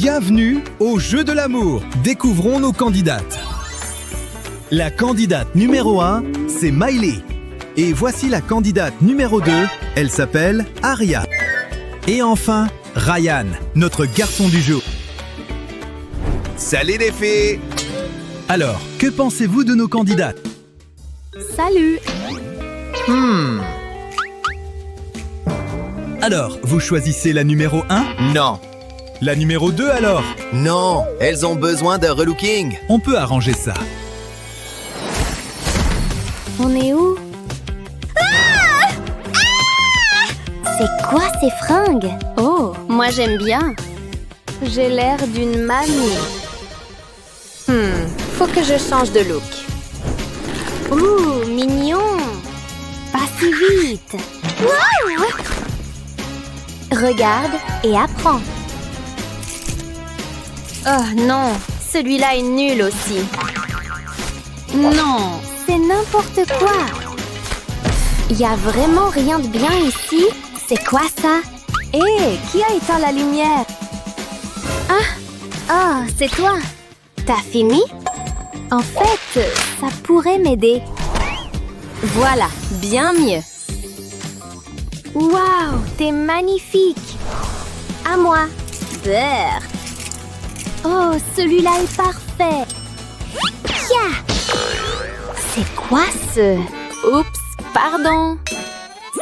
Bienvenue au jeu de l'amour. Découvrons nos candidates. La candidate numéro 1, c'est Miley. Et voici la candidate numéro 2, elle s'appelle Aria. Et enfin, Ryan, notre garçon du jour. Salut les filles! Alors, que pensez-vous de nos candidates? Salut! Alors, vous choisissez la numéro 1? Non, La numéro 2 alors? non, elles ont besoin d'un relooking. On peut arranger ça. On est où? C'est quoi ces fringues? Oh, moi j'aime bien. J'ai l'air d'une mamie. Faut que je change de look. Ouh, mignon! Pas si vite! Wow! Regarde et apprends. Oh non, celui-là est nul aussi. Non, c'est n'importe quoi. Y a vraiment rien de bien ici? C'est quoi ça? Hé, qui a éteint la lumière? Ah, c'est toi. T'as fini? En fait, ça pourrait m'aider. Voilà, bien mieux. Waouh, t'es magnifique. À moi. Beurre. Oh, celui-là est parfait. Kia! C'est quoi ce... Oups, pardon.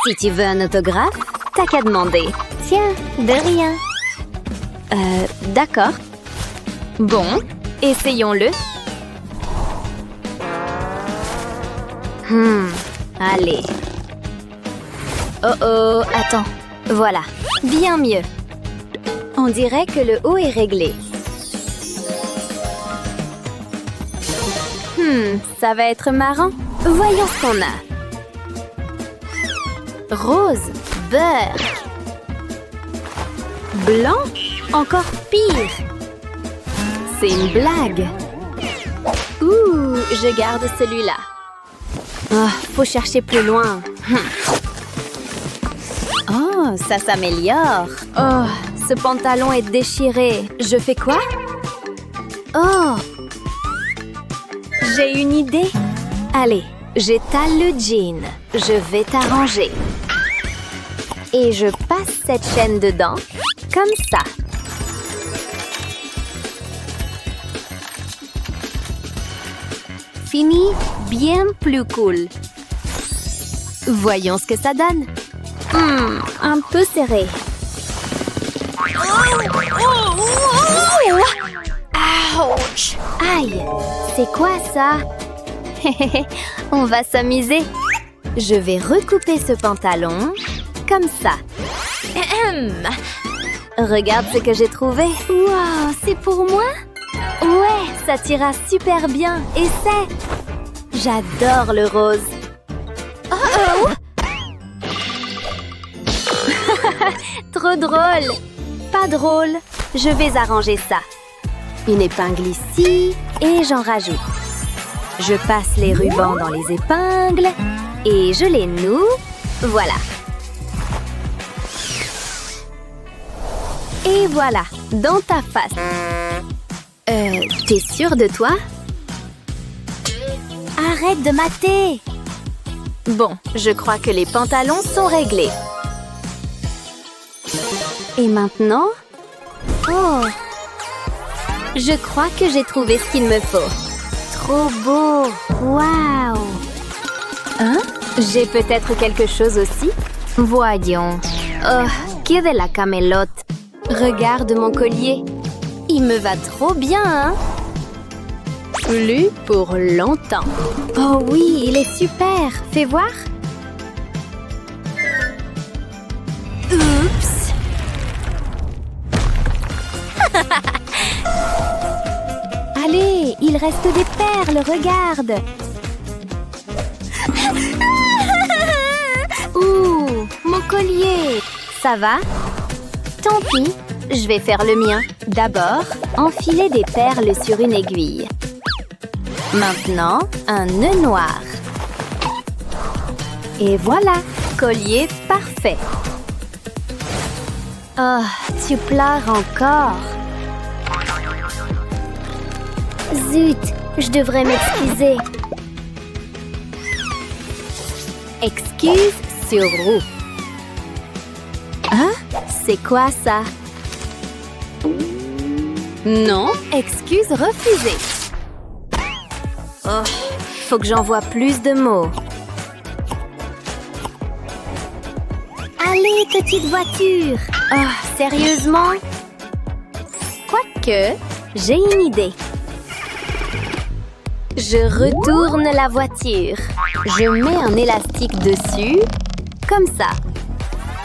Si tu veux un autographe, t'as qu'à demander. Tiens, de rien. D'accord. Bon, essayons-le. Allez. Oh, attends. Voilà, bien mieux. On dirait que le haut est réglé. Ça va être marrant. Voyons ce qu'on a. Rose, beurre. Blanc, encore pire. C'est une blague. Ouh, je garde celui-là. Oh, faut chercher plus loin. Oh, ça s'améliore. Oh, ce pantalon est déchiré. Je fais quoi? Oh! J'ai une idée. Allez, j'étale le jean. Je vais t'arranger. Et je passe cette chaîne dedans, comme ça. Fini, bien plus cool. Voyons ce que ça donne. Un peu serré. Ouch! Aïe! C'est quoi ça? On va s'amuser. Je vais recouper ce pantalon comme ça. Regarde ce que j'ai trouvé. Wow, c'est pour moi? Ouais, ça t'ira super bien. Essaie. J'adore le rose. Oh! Trop drôle. Pas drôle. Je vais arranger ça. Une épingle ici et j'en rajoute. Je passe les rubans dans les épingles et je les noue. Voilà. Et voilà, dans ta face. T'es sûre de toi? Arrête de mater! Bon, je crois que les pantalons sont réglés. Et maintenant? Oh! Je crois que j'ai trouvé ce qu'il me faut. Trop beau! Waouh! Hein? J'ai peut-être quelque chose aussi? Voyons. Oh, que de la camelote! Regarde mon collier. Il me va trop bien, hein? Plus pour longtemps. Oh oui, il est super. Fais voir. Oups! Allez, il reste des perles, regarde. Ouh, mon collier. Ça va? Tant pis, je vais faire le mien. D'abord, enfiler des perles sur une aiguille. Maintenant, un nœud noir. Et voilà, collier parfait. Oh, tu pleures encore. Zut, je devrais m'excuser. Excuse sur roue. Hein? C'est quoi ça? Non, excuse refusée. Oh, faut que j'envoie plus de mots. Allez, petite voiture. Oh, sérieusement? Quoique, j'ai une idée. Je retourne la voiture. Je mets un élastique dessus, comme ça.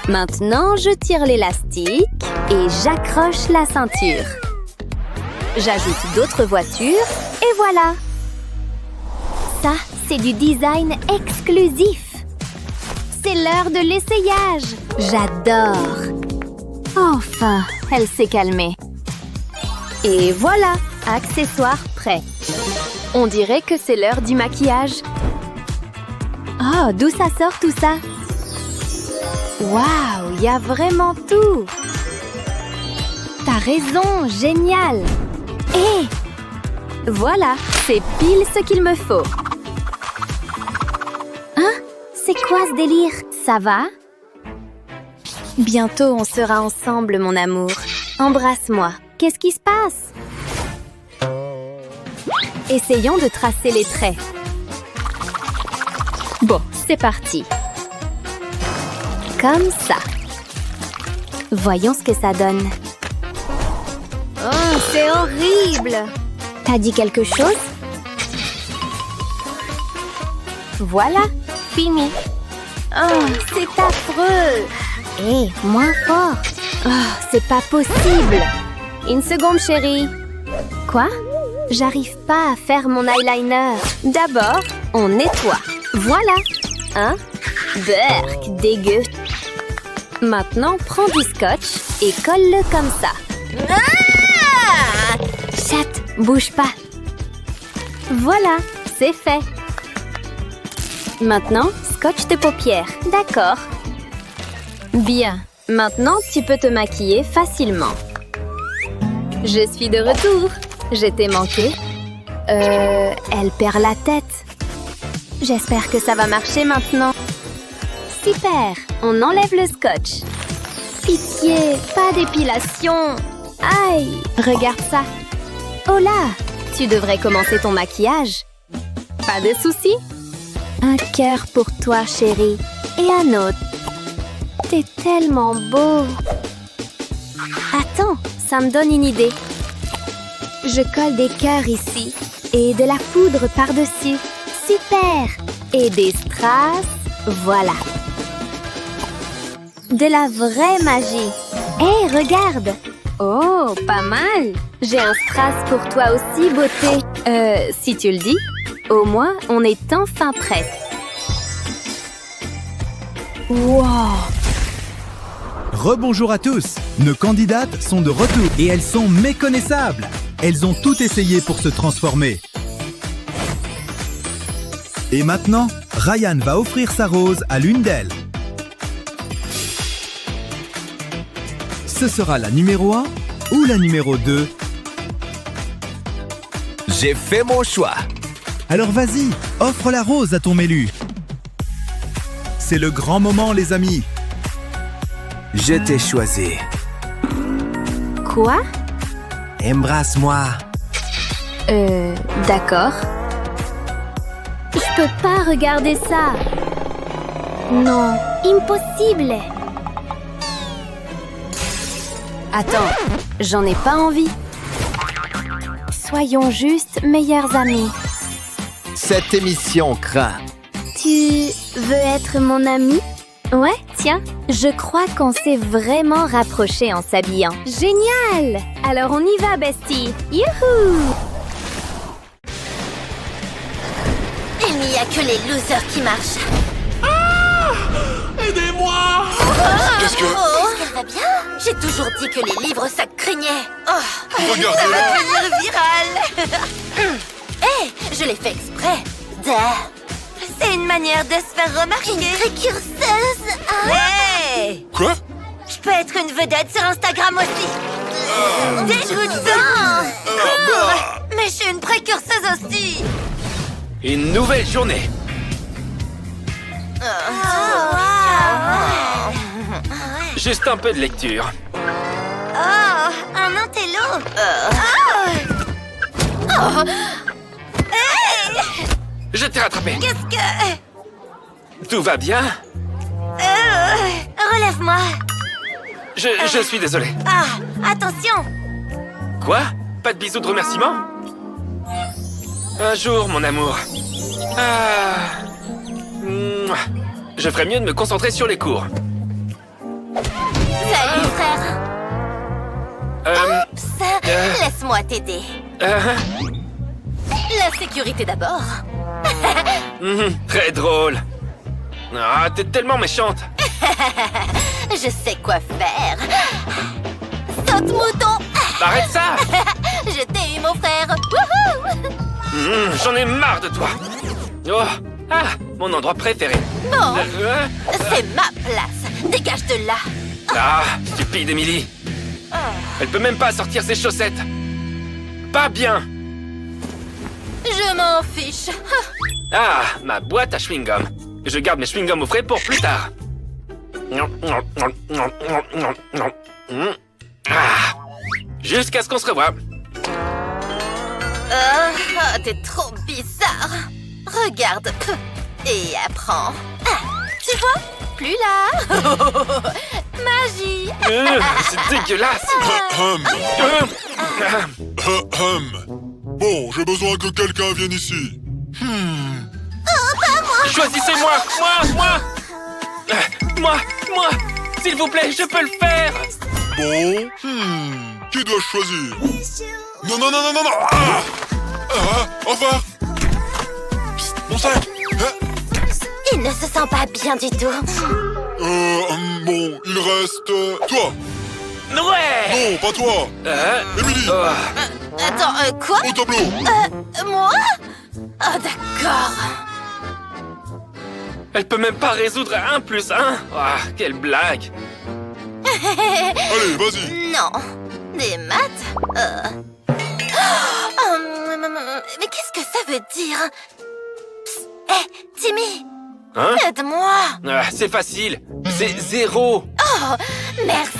Maintenant, je tire l'élastique et j'accroche la ceinture. J'ajoute d'autres voitures et voilà. Ça, c'est du design exclusif. C'est l'heure de l'essayage. J'adore. Enfin, elle s'est calmée. Et voilà, accessoire prêt. On dirait que c'est l'heure du maquillage. Oh, d'où ça sort tout ça? Waouh, il y a vraiment tout. T'as raison, génial. Et voilà, c'est pile ce qu'il me faut. Hein? C'est quoi ce délire? Ça va? Bientôt, on sera ensemble, mon amour. Embrasse-moi. Qu'est-ce qui se passe? Essayons de tracer les traits. Bon, c'est parti. Comme ça. Voyons ce que ça donne. Oh, c'est horrible! T'as dit quelque chose? Voilà, fini. Oh, c'est affreux! Hé, moins fort! Oh, c'est pas possible! Une seconde, chérie. Quoi? J'arrive pas à faire mon eyeliner. D'abord, on nettoie. Voilà. Hein? Berk, dégueu. Maintenant, prends du scotch et colle-le comme ça. Ah! Chatte, bouge pas. Voilà, c'est fait. Maintenant, scotch tes paupières. D'accord. Bien. Maintenant, tu peux te maquiller facilement. Je suis de retour. Je t'ai manqué. Elle perd la tête. J'espère que ça va marcher maintenant. Super, on enlève le scotch. Pitié, pas d'épilation. Aïe, regarde ça. Oh là, tu devrais commencer ton maquillage. Pas de souci. Un cœur pour toi, chérie. Et un autre. T'es tellement beau. Attends, ça me donne une idée. Je colle des cœurs ici et de la poudre par-dessus. Super! Et des strass, voilà. De la vraie magie. Hé, regarde! Oh, pas mal! J'ai un strass pour toi aussi, beauté. Si tu le dis, au moins, on est enfin prête. Wow! Rebonjour à tous. Nos candidates sont de retour et elles sont méconnaissables. Elles ont tout essayé pour se transformer. Et maintenant, Ryan va offrir sa rose à l'une d'elles. Ce sera la numéro 1 ou la numéro 2? J'ai fait mon choix. Alors vas-y, offre la rose à ton Mélu. C'est le grand moment, les amis. Je t'ai choisi. Quoi? Embrasse-moi. D'accord. Je peux pas regarder ça. Non, impossible. Attends, j'en ai pas envie. Soyons juste meilleurs amis. Cette émission craint. Tu veux être mon ami? Ouais, tiens, je crois qu'on s'est vraiment rapprochés en s'habillant. Génial! Alors on y va, bestie! Youhou! Il n'y a que les losers qui marchent. Aidez-moi! Qu'est-ce qu'elle va bien? J'ai toujours dit que les livres, ça craignait. Oh, Regardez-la. ça va devenir viral. Hé, je l'ai fait exprès. Damn. C'est une manière de se faire remarquer. Une précurseuse. Hey! Quoi? Je peux être une vedette sur Instagram aussi. Dégoûtant. Cours. Mais je suis une précurseuse aussi. Une nouvelle journée. Juste un peu de lecture. Oh, un intello. Hey, Je t'ai rattrapé. qu'est-ce que... Tout va bien? relève-moi. Je suis désolé. Ah, attention. Quoi? Pas de bisous de remerciement? Un jour, mon amour. Ah. Mouah. Je ferais mieux de me concentrer sur les cours. Salut, frère. Ça, Euh. laisse-moi t'aider. La sécurité d'abord. Très drôle. Ah, t'es tellement méchante. Je sais quoi faire. Saute, mouton. Arrête ça. Je t'ai eu, mon frère. Wouhou. J'en ai marre de toi. Oh. Ah, mon endroit préféré. Bon, Euh. c'est ma place. Dégage de là. Ah, stupide Emily. Elle peut même pas sortir ses chaussettes. Pas bien. Je m'en fiche. Ah, ma boîte à chewing-gum. Je garde mes chewing-gums au frais pour plus tard. Ah, jusqu'à ce qu'on se revoie. T'es trop bizarre. Regarde. Et apprends. Ah, tu vois? Plus là. Magie. C'est dégueulasse. Bon, j'ai besoin que quelqu'un vienne ici. Choisissez-moi. Moi. S'il vous plaît, je peux le faire. Bon, qui dois-je choisir? Non. Enfin. Psst, mon sac. Il ne se sent pas bien du tout. Bon, il reste... toi. Ouais. Non, pas toi. Emily, Attends, quoi? au tableau. Moi? Oh, d'accord. Elle peut même pas résoudre 1 + 1. Ah, quelle blague. Allez, vas-y. Non. Des maths? Mais qu'est-ce que ça veut dire? Psst, hé, Timmy, Hein? aide-moi. Ah, c'est facile. C'est 0. Oh, merci.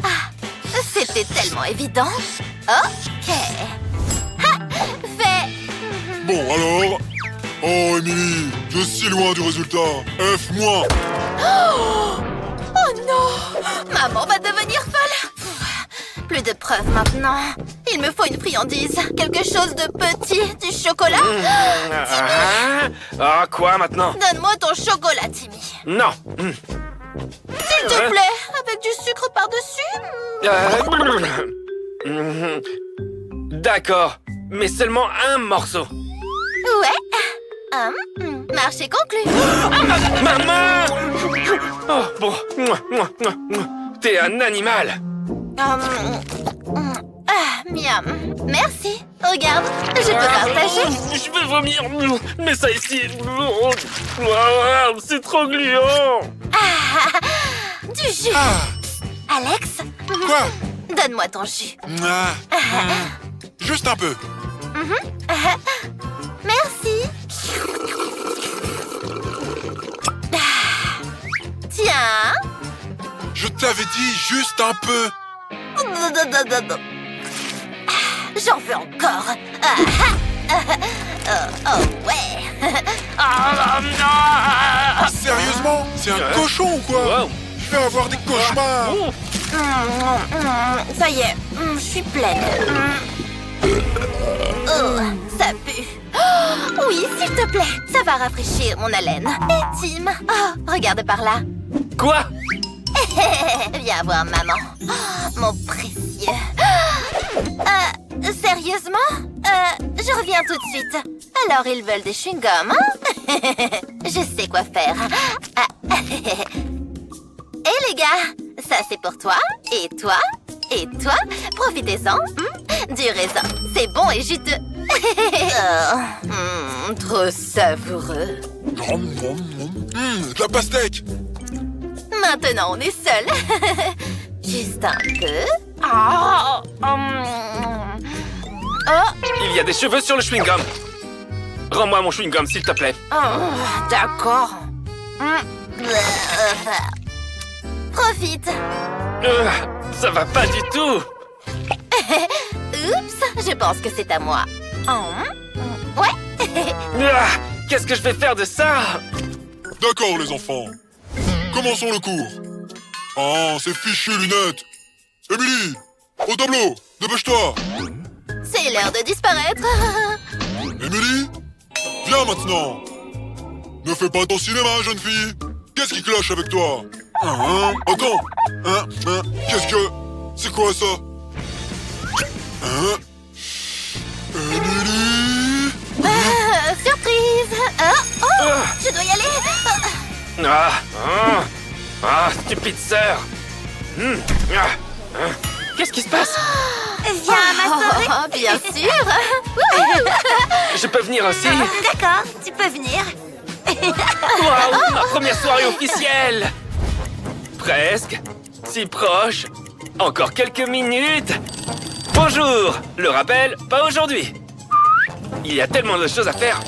Ah, c'était tellement évident. Ok. Ha, fait. Bon, alors... Oh, Emily, je suis si loin du résultat. F-. Oh non! Maman va devenir folle! Plus de preuves maintenant. Il me faut une friandise. Quelque chose de petit. Du chocolat? Ah, quoi maintenant? Donne-moi ton chocolat, Timmy. Non. S'il te plaît, avec du sucre par-dessus. D'accord, mais seulement un morceau. Ouais. Marché conclu. Maman! Oh, bon. T'es un animal. Miam. Merci. Regarde, je peux partager. Je vais vomir. Mais ça ici. C'est trop gluant. Du jus. Alex, Quoi? donne-moi ton jus. Juste un peu. Merci. Tiens. Je t'avais dit juste un peu. J'en veux encore. Oh ouais. Sérieusement? C'est un cochon ou quoi? Wow. Je vais avoir des cauchemars. Ça y est, je suis pleine. Oh, ça pue. Oh, oui, s'il te plaît, ça va rafraîchir mon haleine. Et Tim, oh, regarde par là. Quoi? Viens voir maman. Oh, mon précieux. Sérieusement? Je reviens tout de suite. Alors, ils veulent des chewing-gums, hein? Je sais quoi faire. Hé les gars, ça c'est pour toi, et toi, profitez-en. Du raisin, c'est bon et juteux. Trop savoureux. De la pastèque. Maintenant, on est seul. Juste un peu. Oh, Il y a des cheveux sur le chewing-gum. Rends-moi mon chewing-gum, s'il te plaît. Oh, d'accord. Profite. Ça va pas du tout. Oups, je pense que c'est à moi. Ouais. Qu'est-ce que je vais faire de ça? D'accord, les enfants. Commençons le cours. Ah, ces fichues lunettes. Émilie, au tableau, dépêche-toi. C'est l'heure de disparaître. Émilie, viens maintenant. Ne fais pas ton cinéma, jeune fille. Qu'est-ce qui cloche avec toi? Attends. Qu'est-ce que... C'est quoi ça? Émilie? Surprise. Je dois y aller. Stupide sœur. Qu'est-ce qui se passe? Viens à ma soirée. Bien sûr. Je peux venir aussi? D'accord, tu peux venir. Waouh, ma première soirée officielle. Presque. Si proche. Encore quelques minutes. Bonjour. Le rappel, pas aujourd'hui. Il y a tellement de choses à faire.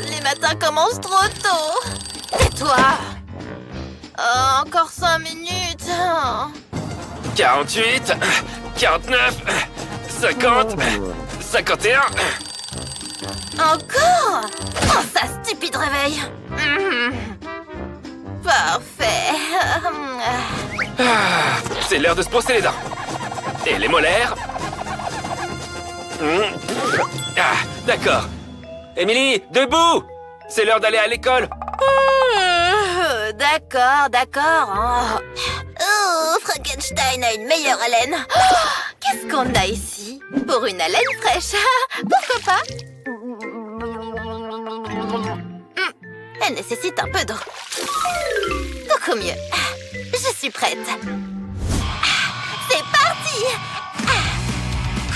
Les matins commencent trop tôt. Tais-toi. Encore 5 minutes. 48, 49, 50, 51. Encore? Oh, ça stupide réveil. Parfait. C'est l'heure de se brosser les dents. Et les molaires. D'accord. Émilie, debout! C'est l'heure d'aller à l'école. D'accord. Oh, Frankenstein a une meilleure haleine. Qu'est-ce qu'on a ici? Pour une haleine fraîche. Pourquoi pas? Elle nécessite un peu d'eau. Beaucoup mieux. Je suis prête. C'est parti!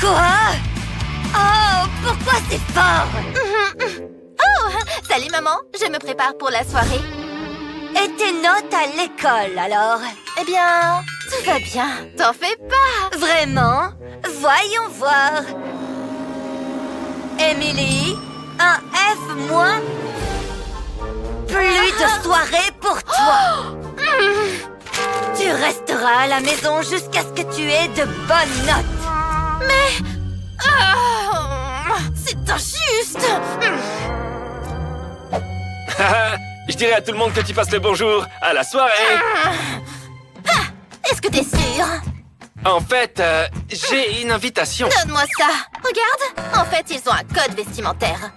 Quoi? Oh, pourquoi c'est fort? Oh, salut maman, je me prépare pour la soirée. Et tes notes à l'école, alors? Eh bien, tout va bien, t'en fais pas. Vraiment? Voyons voir. Émilie, un F-. Plus de soirée pour toi. Tu resteras à la maison jusqu'à ce que tu aies de bonnes notes. Mais... c'est injuste. Je dirai à tout le monde que tu passes le bonjour à la soirée. Est-ce que t'es sûr? En fait, j'ai une invitation. Donne-moi ça. Regarde. En fait, ils ont un code vestimentaire.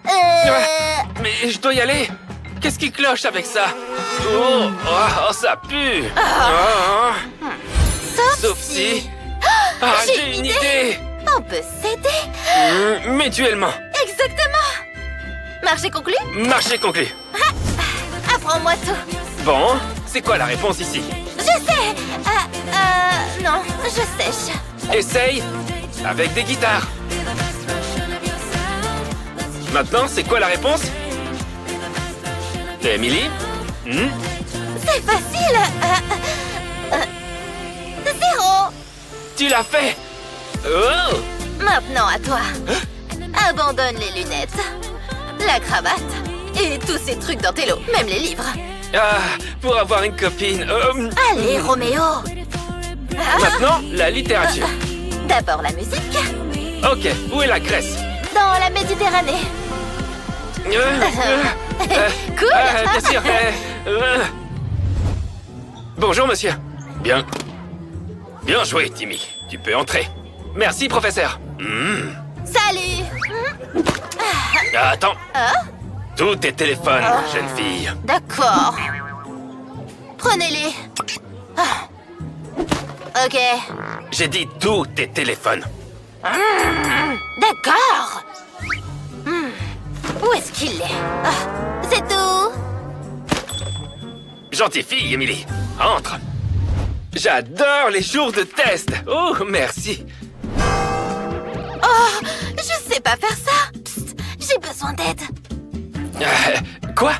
Mais je dois y aller. Qu'est-ce qui cloche avec ça? Oh, ça pue. Sauf si... j'ai une idée. On peut s'aider. Mutuellement. Exactement. Marché conclu? Marché conclu. Apprends-moi tout. Bon, c'est quoi la réponse ici? Je sais. Non, je sèche. Essaye avec des guitares. Maintenant, c'est quoi la réponse? Émilie? C'est facile. 0. Tu l'as fait. Oh! Maintenant à toi. Abandonne les lunettes, la cravate et tous ces trucs d'intello, même les livres. Pour avoir une copine. Allez, Roméo. Maintenant, la littérature. D'abord la musique. Ok, où est la Grèce? Dans la Méditerranée. Cool. Bien sûr. Bonjour, monsieur. Bien. Bien joué, Timmy. Tu peux entrer. Merci, professeur. Salut. Attends. Tous tes téléphones, jeune fille. D'accord. Prenez-les. Ok. J'ai dit tous tes téléphones. D'accord. Où est-ce qu'il est? C'est tout. Gentille fille, Émilie. Entre. J'adore les jours de test. Oh, merci. Oh, je sais pas faire ça. Psst, j'ai besoin d'aide. Quoi?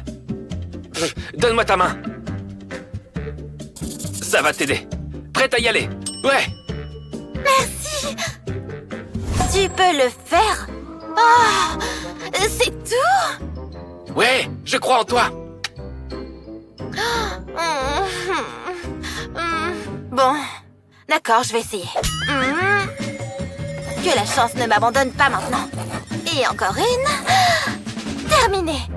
Donne-moi ta main. Ça va t'aider. Prête à y aller? Ouais. Merci. Tu peux le faire? Oh, c'est tout? Ouais, je crois en toi. Bon, d'accord, je vais essayer. Que la chance ne m'abandonne pas maintenant. Et encore une. Terminé.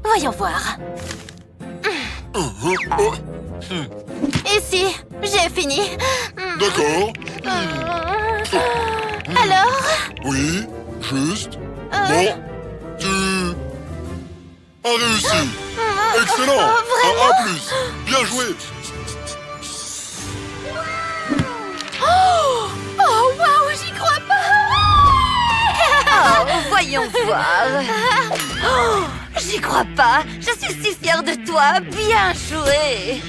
Voyons voir. Ici, j'ai fini. D'accord. Alors? Oui, juste. Bon, tu as réussi. Excellent. Un A+. Bien joué. Oh, waouh, j'y crois pas! Oh, voyons voir. Oh, j'y crois pas. Je suis si fière de toi. Bien joué.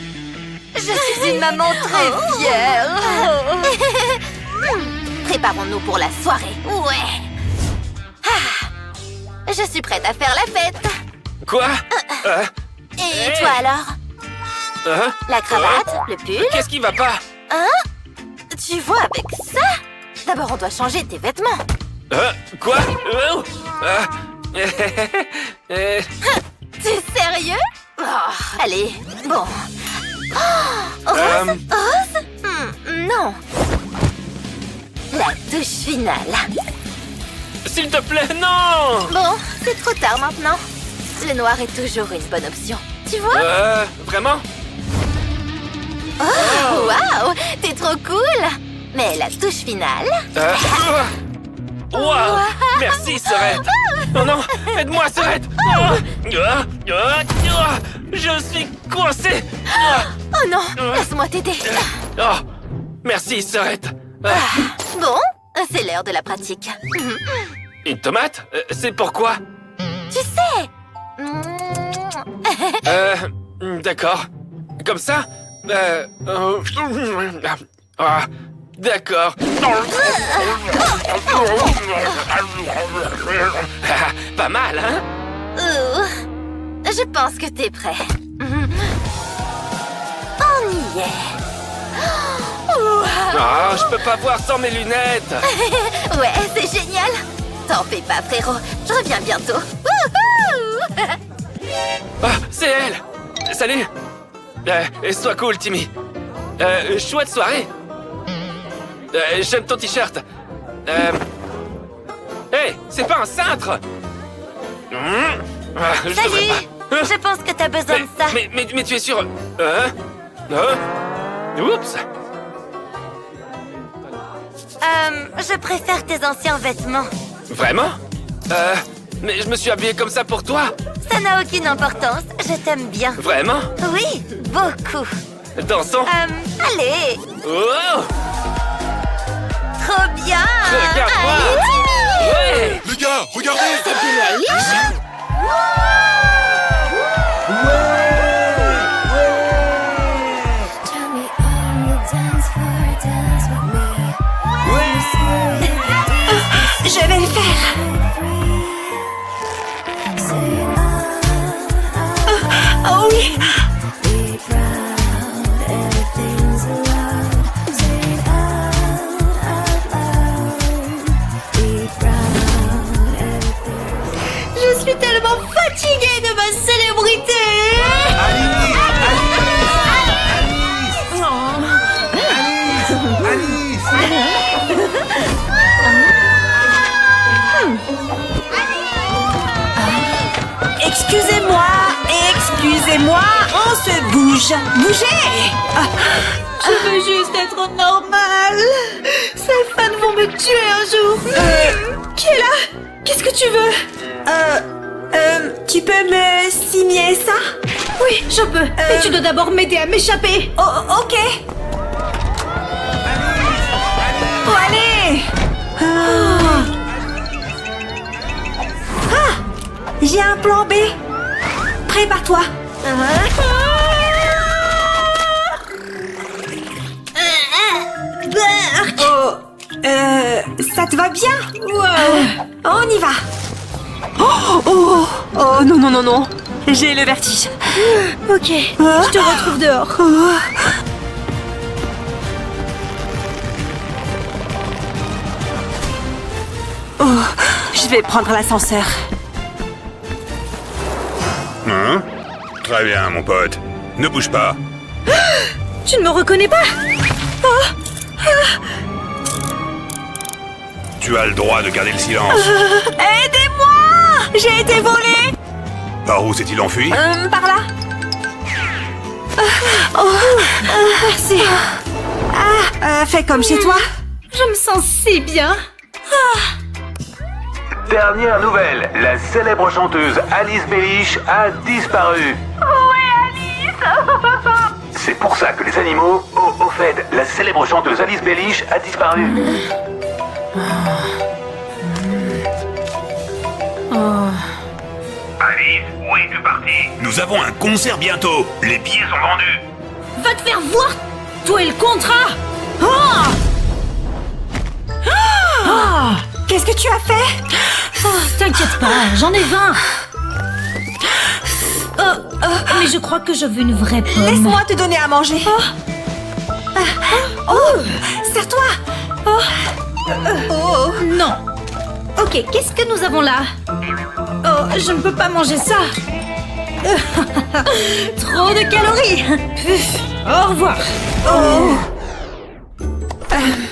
Je suis une maman très fière. Préparons-nous pour la soirée. Ouais. Je suis prête à faire la fête. Quoi? Et toi alors? La cravate, le pull? Qu'est-ce qui va pas? Tu vois, avec ça? D'abord, on doit changer tes vêtements. Quoi? T'es sérieux? Oh, allez, bon. Oh, rose? Rose? Non. La touche finale. S'il te plaît, non! Bon, c'est trop tard maintenant. Le noir est toujours une bonne option. Tu vois? Vraiment? Oh, waouh! T'es trop cool! Mais la touche finale... Wow! Merci, Sorette! Oh non! Aide-moi, Sorette! Je suis coincé! Oh non! Laisse-moi t'aider! Oh! Merci, Sorette! Bon, c'est l'heure de la pratique. Une tomate? C'est pourquoi? Tu sais! D'accord. Comme ça? D'accord. Pas mal, hein? Je pense que t'es prêt. On y est. Ah, je peux pas voir sans mes lunettes. Ouais, c'est génial. T'en fais pas, frérot. Je reviens bientôt. Ah, c'est elle. Salut. Sois cool, Timmy. Chouette soirée. J'aime ton t-shirt. Hey, c'est pas un cintre. Je devrais Salut. pas. Je pense que t'as besoin de ça. Mais tu es sûr? Oups. Je préfère tes anciens vêtements. Vraiment? Mais je me suis habillé comme ça pour toi. Ça n'a aucune importance. Je t'aime bien. Vraiment? Oui, beaucoup. Dansons. Allez. Oh! Trop bien. Regarde-moi. Allez, Timmy. Ouais! Les gars, regardez. C'est Billie Eilish. Je vais le faire. Oh oui. Je suis tellement fatiguée de ma célébrité. Excusez-moi, on se bouge. Bougez! Je veux juste être normale. Ces fans vont me tuer un jour. Qui est là? Qu'est-ce que tu veux? Tu peux me signer ça? Oui, je peux. Mais tu dois d'abord m'aider à m'échapper. Oh, ok. Oh, allez! J'ai un plan B. Prépare-toi. Oh, ça te va bien? On y va. Oh, non, non, non, non. J'ai le vertige. Ok, je te retrouve dehors. Je vais prendre l'ascenseur. Hein? Très bien, mon pote. Ne bouge pas. Tu ne me reconnais pas? Tu as le droit de garder le silence. Aidez-moi! J'ai été volée! Par où s'est-il enfui? Par là. Merci. Fais comme chez toi. Je me sens si bien. Dernière nouvelle, la célèbre chanteuse Alice Bellish a disparu. Où est Alice? C'est pour ça que les animaux... Au fait, la célèbre chanteuse Alice Bellish a disparu. Alice, où es-tu partie? Nous avons un concert bientôt. Les billets sont vendus. Va te faire voir, toi et le contrat. Qu'est-ce que tu as fait? T'inquiète pas, j'en ai 20. Mais je crois que je veux une vraie pomme. Laisse-moi te donner à manger. Serre-toi. Non. Ok, qu'est-ce que nous avons là? Oh, je ne peux pas manger ça. Trop de calories. Au revoir.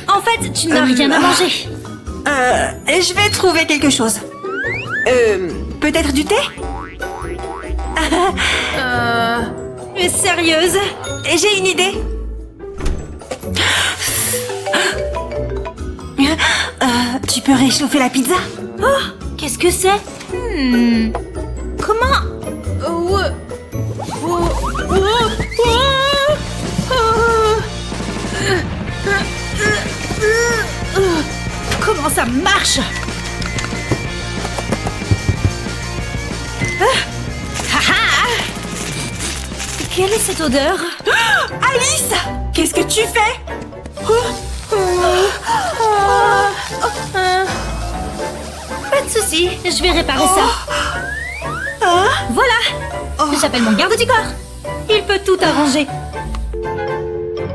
En fait, tu n'as rien à manger. Je vais trouver quelque chose. Peut-être du thé? Mais sérieuse? J'ai une idée. Tu peux réchauffer la pizza? Oh, qu'est-ce que c'est? Comment? Comment ça marche? Quelle est cette odeur? Alice! Qu'est-ce que tu fais? Pas de souci, je vais réparer ça. Voilà! J'appelle mon garde du corps. Il peut tout arranger.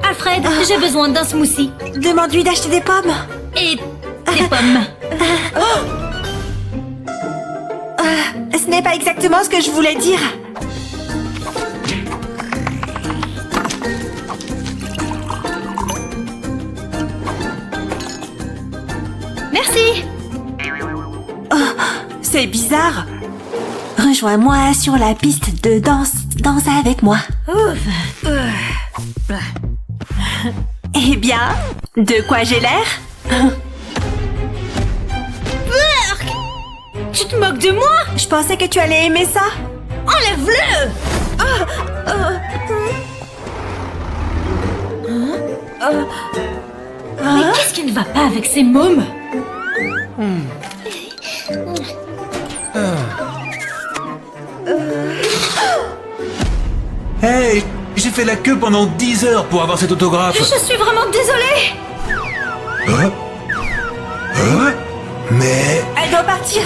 Alfred, j'ai besoin d'un smoothie. Demande-lui d'acheter des pommes. Et des pommes. Ce n'est pas exactement ce que je voulais dire. Merci. C'est bizarre. Rejoins-moi sur la piste de danse. Danse avec moi. Eh bien, de quoi j'ai l'air? Tu te moques de moi? Je pensais que tu allais aimer ça. Enlève-le! Mais qu'est-ce qui ne va pas avec ces mômes? Hey, j'ai fait la queue pendant 10 heures pour avoir cet autographe. Je suis vraiment désolée. Mais... Elle doit partir.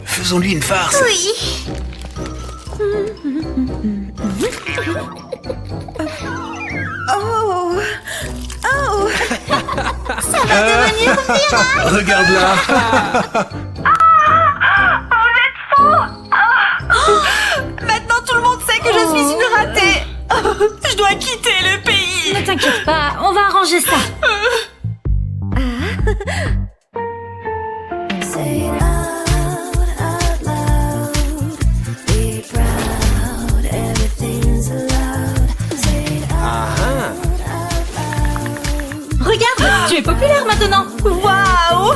Faisons-lui une farce. Oui. Ça va devenir viral. Regarde-la. Vous êtes fous. Maintenant, tout le monde sait que je suis une ratée. Je dois quitter le pays. Ne t'inquiète pas, on va arranger ça. Regarde, tu es populaire maintenant. Waouh.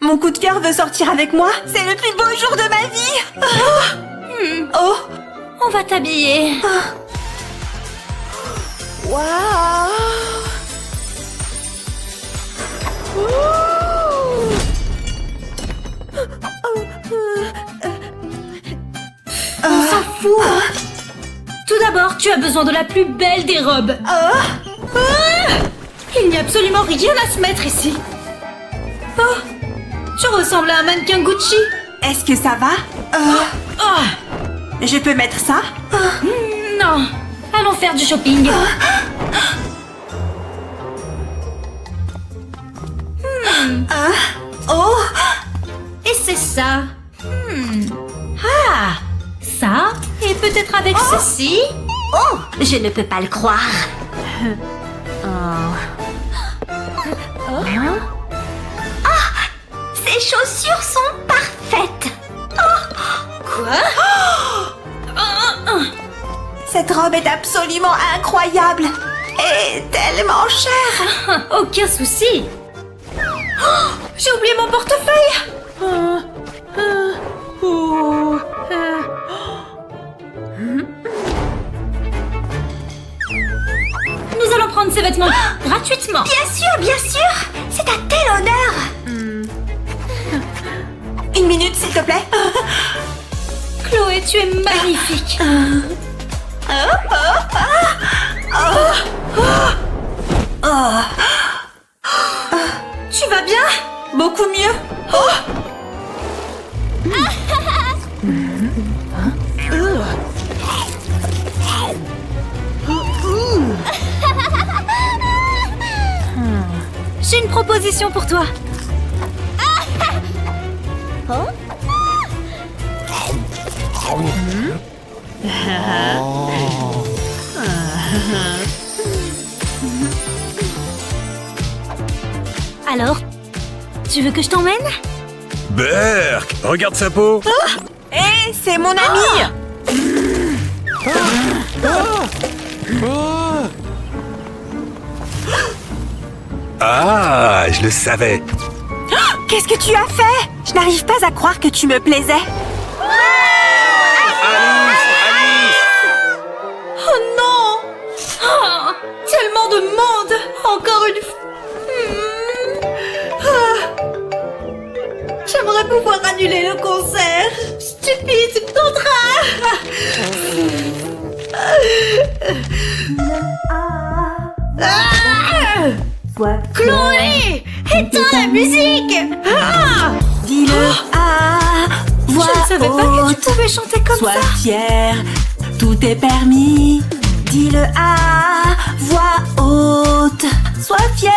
Mon coup de cœur veut sortir avec moi. C'est le plus beau jour de ma vie. On va t'habiller. Waouh. On s'en fout. Tout d'abord, tu as besoin de la plus belle des robes. Il n'y a absolument rien à se mettre ici. Tu ressembles à un mannequin Gucci. Est-ce que ça va? Je peux mettre ça? Non. Allons faire du shopping. c'est ça. Ah, ça, et peut-être avec ceci. Oh, je ne peux pas le croire. Ces chaussures sont parfaites. Cette robe est absolument incroyable et tellement chère. Aucun souci. J'ai oublié mon portefeuille. Nous allons prendre ces vêtements gratuitement. Bien sûr. C'est à tel honneur. Une minute, s'il te plaît. Chloé, tu es magnifique. Tu vas bien? Beaucoup mieux. J'ai une proposition pour toi. Alors, tu veux que je t'emmène? Berk, regarde sa peau. Hé, c'est mon ami. Ah, je le savais. Qu'est-ce que tu as fait? Je n'arrive pas à croire que tu me plaisais. Oh non! Oh, tellement de monde! Encore une fois! J'aimerais pouvoir annuler le concert! Stupide contrat! Chloé! Éteins la musique! Dis-le à voix haute. Je ne savais pas que tu pouvais chanter comme ça. Sois fier, tout est permis. Dis-le à voix haute. Sois fier,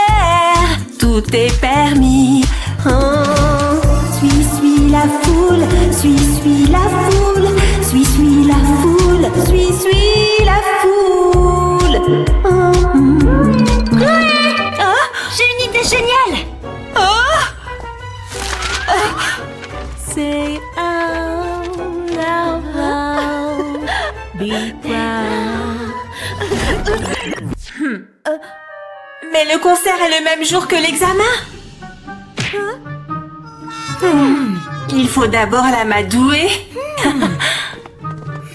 tout est permis. Suis la foule, suis la foule, suis la foule, suis la foule. Chloé, j'ai une idée géniale. Say out loud, be proud. Mais le concert est le même jour que l'examen. Il faut d'abord l'amadouer.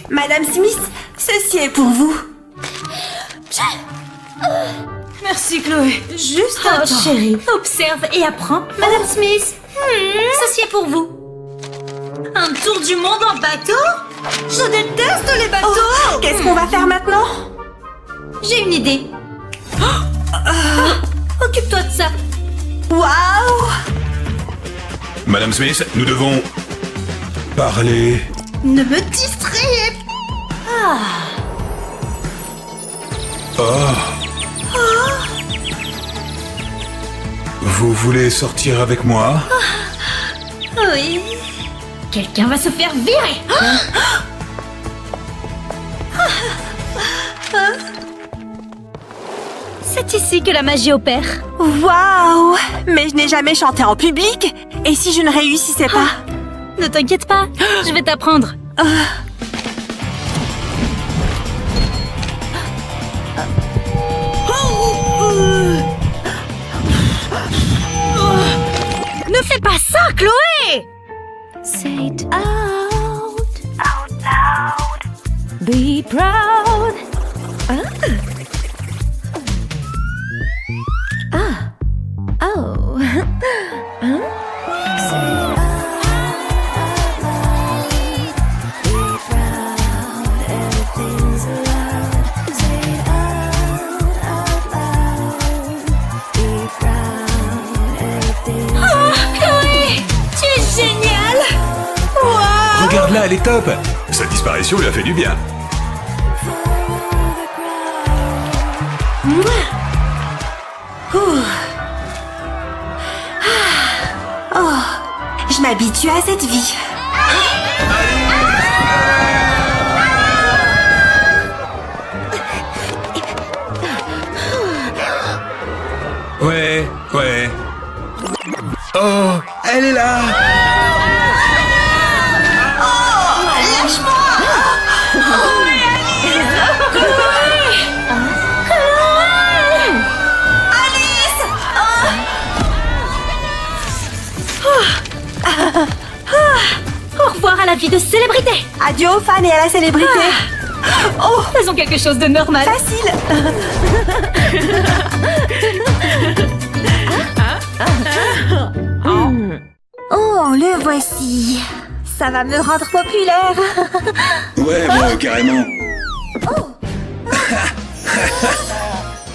Madame Smith, ceci est pour vous. Merci Chloé. Juste un temps. Chérie, observe et apprends. Madame Smith, ceci est pour vous. Un tour du monde en bateau? Je déteste les bateaux. Qu'est-ce qu'on va faire maintenant? J'ai une idée. Occupe-toi de ça. Waouh! Madame Smith, nous devons parler. Ne me distrayez pas. Vous voulez sortir avec moi? Oui. Quelqu'un va se faire virer. C'est ici que la magie opère. Waouh! Mais je n'ai jamais chanté en public. Et si je ne réussissais pas? Ne t'inquiète pas, je vais t'apprendre. Ne fais pas ça, Chloé! Say it out loud. Be proud. Oh. Chloé, tu es géniale. Wow. Regarde-la, elle est top. Sa disparition lui a fait du bien. m'habitue à cette vie. Ouais, ouais. Oh, elle est là. Au revoir à la vie de célébrité. Adieu aux fans et à la célébrité. Oh, faisons quelque chose de normal. Facile. Oh, le voici. Ça va me rendre populaire. Ouais, bon, carrément.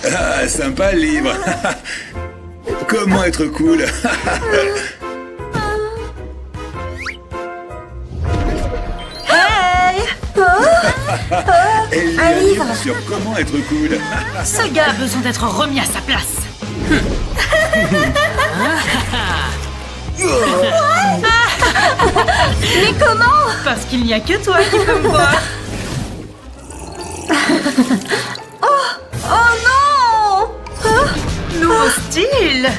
Ah, sympa le livre. Comment être cool. Hey. Elle lit Un livre. sur comment être cool. Ce gars a besoin d'être remis à sa place. Mais comment? Parce qu'il n'y a que toi qui peux me voir. Oh non. Nouveau style.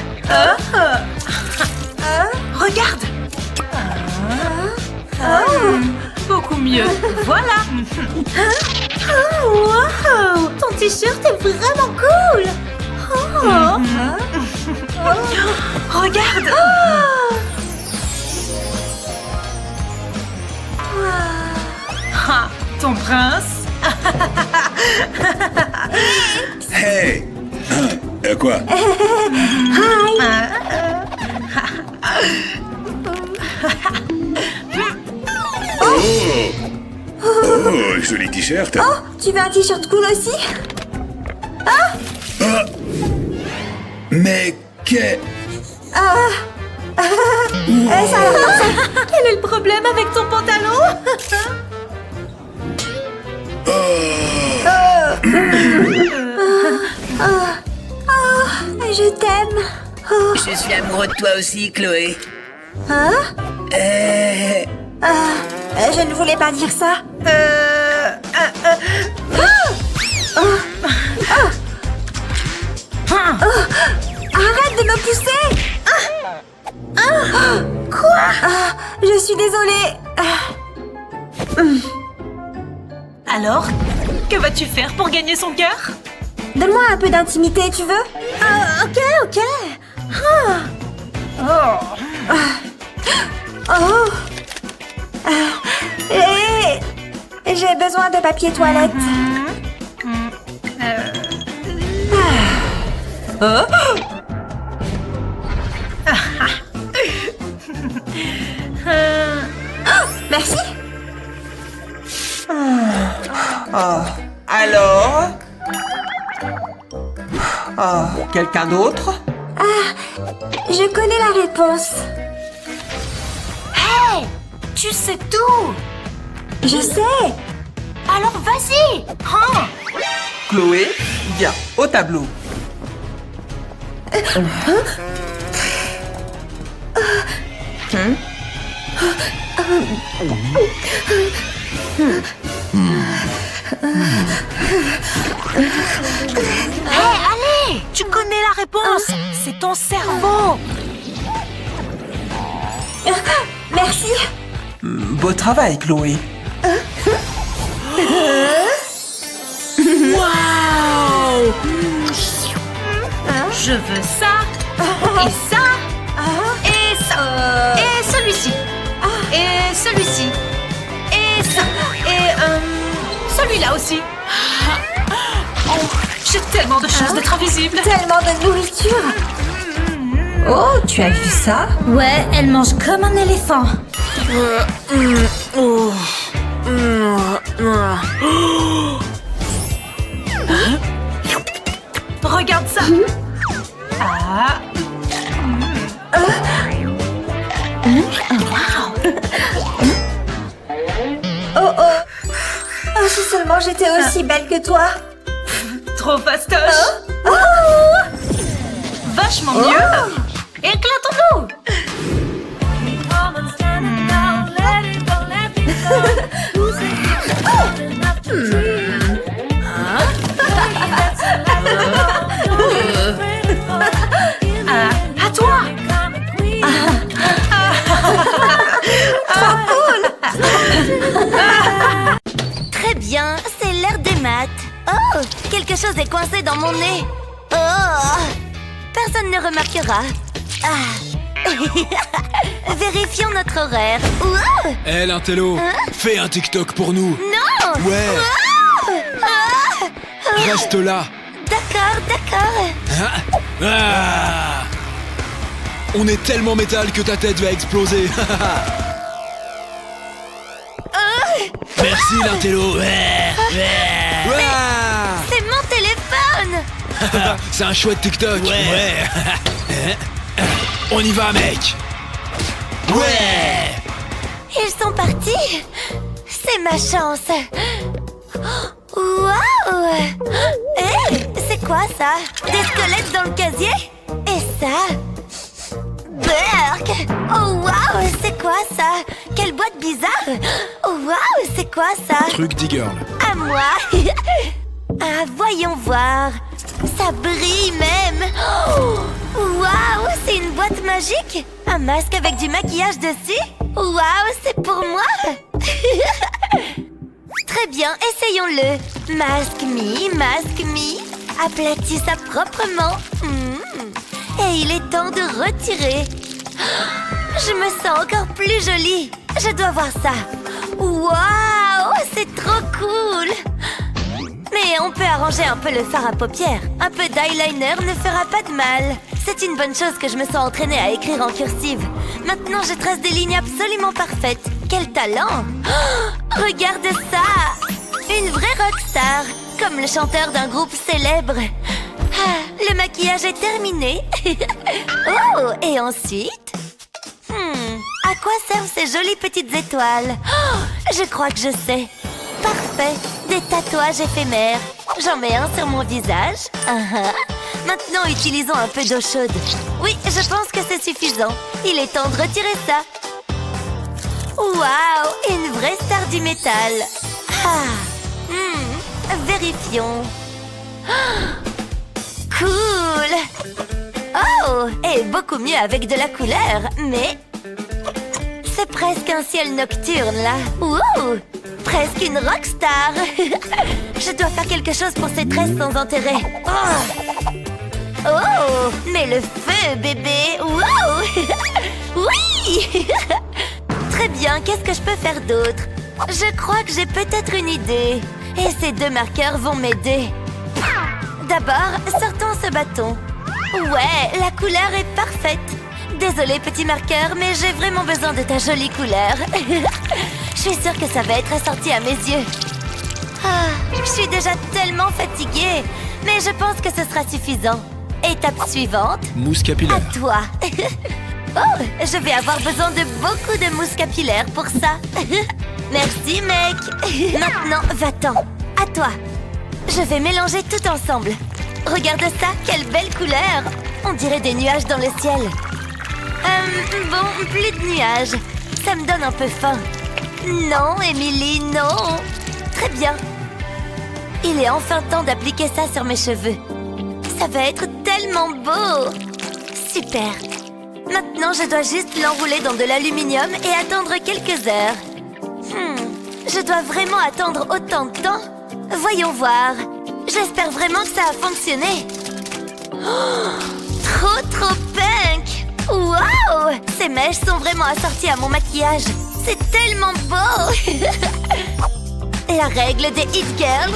Regarde. Beaucoup mieux. Voilà. Wow. Ton t-shirt est vraiment cool. Regarde. Ah, ton prince. Hey. Quoi? Oh, joli t-shirt. Oh, tu veux un t-shirt cool aussi? Mais qu'est... Quel est le problème avec ton pantalon? Je t'aime. Je suis amoureux de toi aussi, Chloé. Je ne voulais pas dire ça. Arrête de me pousser. Quoi? Je suis désolée. Alors, que vas-tu faire pour gagner son cœur? Donne-moi un peu d'intimité, tu veux? Ok. Et j'ai besoin de papier toilette. Merci. Alors? Quelqu'un d'autre? Je connais la réponse. Hey, tu sais tout. Je sais. Alors vas-y. Chloé, viens, au tableau. Allez, tu connais la réponse. C'est ton cerveau. Merci. Beau travail, Chloé. Waouh. Je veux ça, et ça, et ça, et celui-ci, et celui-ci, et ça, et celui-là aussi. J'ai tellement de chance d'être invisible. Tellement de nourriture. Oh, tu as vu ça? Ouais, elle mange comme un éléphant. Regarde ça. Oh, si seulement j'étais aussi belle que toi. Trop fastoche. Vachement mieux. Éclatons-nous. À toi. Trop cool. Très bien, c'est l'heure des maths. Oh, quelque chose est coincé dans mon nez. Oh, personne ne remarquera. Ah. Vérifions notre horaire. Wow. Hé, l'intello, fais un TikTok pour nous. Non. Ouais. Wow. Ah. Reste là. D'accord, d'accord. Ah. On est tellement métal que ta tête va exploser. Merci, l'intello. C'est mon téléphone. C'est un chouette TikTok. Ouais. On y va, mec. Ouais. Ils sont partis. C'est ma chance. Waouh. C'est quoi ça? Des squelettes dans le casier? Et ça? Berk. Oh waouh, c'est quoi ça? Quelle boîte bizarre. Oh waouh, c'est quoi ça? Truc d'e-girl. À moi. Ah, voyons voir. Ça brille même. Oh, waouh, c'est une boîte magique. Un masque avec du maquillage dessus. Waouh, c'est pour moi. Très bien, essayons-le. Masque me. Aplatis ça proprement. Et il est temps de retirer. Je me sens encore plus jolie. Je dois voir ça. Waouh, c'est trop cool. Mais on peut arranger un peu le fard à paupières. Un peu d'eyeliner ne fera pas de mal. C'est une bonne chose que je me sois entraînée à écrire en cursive. Maintenant, je trace des lignes absolument parfaites. Quel talent! Oh, regarde ça! Une vraie rockstar, comme le chanteur d'un groupe célèbre. Ah, le maquillage est terminé. Oh, et ensuite? À quoi servent ces jolies petites étoiles? Oh, je crois que je sais. Parfait, des tatouages éphémères. J'en mets un sur mon visage. Maintenant, utilisons un peu d'eau chaude. Oui, je pense que c'est suffisant. Il est temps de retirer ça. Waouh, une vraie star du métal. Vérifions. Cool. Oh, et beaucoup mieux avec de la couleur, mais... c'est presque un ciel nocturne, là. Ouh, presque une rockstar. Je dois faire quelque chose pour ces tresses sans intérêt. Oh, mais le feu, bébé. Wow. Oui. Très bien, qu'est-ce que je peux faire d'autre? Je crois que j'ai peut-être une idée. Et ces deux marqueurs vont m'aider. D'abord, sortons ce bâton. Ouais, la couleur est parfaite. Désolée, petit marqueur, mais j'ai vraiment besoin de ta jolie couleur. Je suis sûre que ça va être assorti à mes yeux. Je suis déjà tellement fatiguée, mais je pense que ce sera suffisant. Étape suivante. Mousse capillaire. À toi. Oh, je vais avoir besoin de beaucoup de mousse capillaire pour ça. Merci, mec. Maintenant, va-t'en. À toi. Je vais mélanger tout ensemble. Regarde ça, quelle belle couleur. On dirait des nuages dans le ciel. Bon, plus de nuages. Ça me donne un peu faim. Non, Émilie, non. Très bien. Il est enfin temps d'appliquer ça sur mes cheveux. Ça va être tellement beau. Super. Maintenant, je dois juste l'enrouler dans de l'aluminium et attendre quelques heures. Je dois vraiment attendre autant de temps? Voyons voir. J'espère vraiment que ça a fonctionné. Oh, trop punk. Wow! Ces mèches sont vraiment assorties à mon maquillage. C'est tellement beau. La règle des Hit Girls.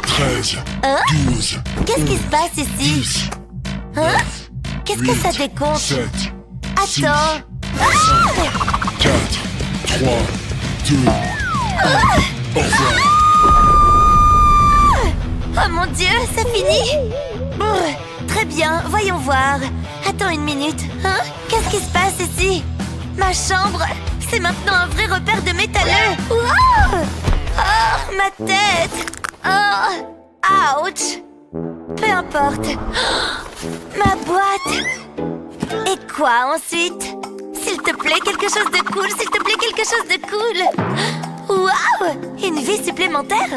13, 12... Qu'est-ce qui se passe ici? 10, hein? Qu'est-ce que ça décompte? 7, Attends. 6, 5, 4, 3, 2, 1, au revoir. Oh mon Dieu, c'est fini? Très bien, voyons voir. Attends une minute. Hein? Qu'est-ce qui se passe ici? Ma chambre, c'est maintenant un vrai repère de métalleux. Wow! Oh, ma tête. Oh, ouch. Peu importe. Oh, ma boîte. Et quoi ensuite? S'il te plaît, quelque chose de cool. S'il te plaît, quelque chose de cool. Waouh! Une vie supplémentaire?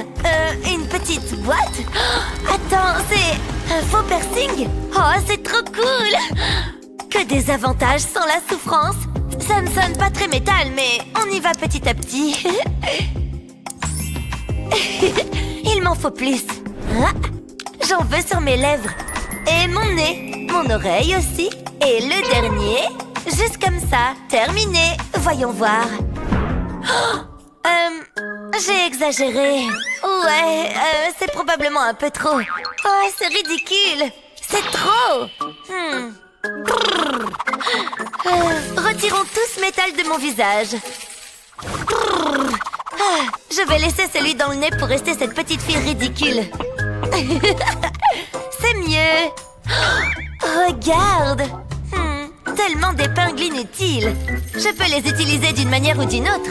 Une petite boîte? Oh, attends, c'est un faux piercing? Oh, c'est trop cool! Que des avantages sans la souffrance! Ça ne sonne pas très métal, mais on y va petit à petit. Il m'en faut plus. Ah, j'en veux sur mes lèvres. Et mon nez. Mon oreille aussi. Et le dernier. Juste comme ça. Terminé. Voyons voir. J'ai exagéré. Ouais, c'est probablement un peu trop. Oh, c'est ridicule. C'est trop. Retirons tout ce métal de mon visage. Je vais laisser celui dans le nez pour rester cette petite fille ridicule. C'est mieux. Regarde. Tellement d'épingles inutiles. Je peux les utiliser d'une manière ou d'une autre.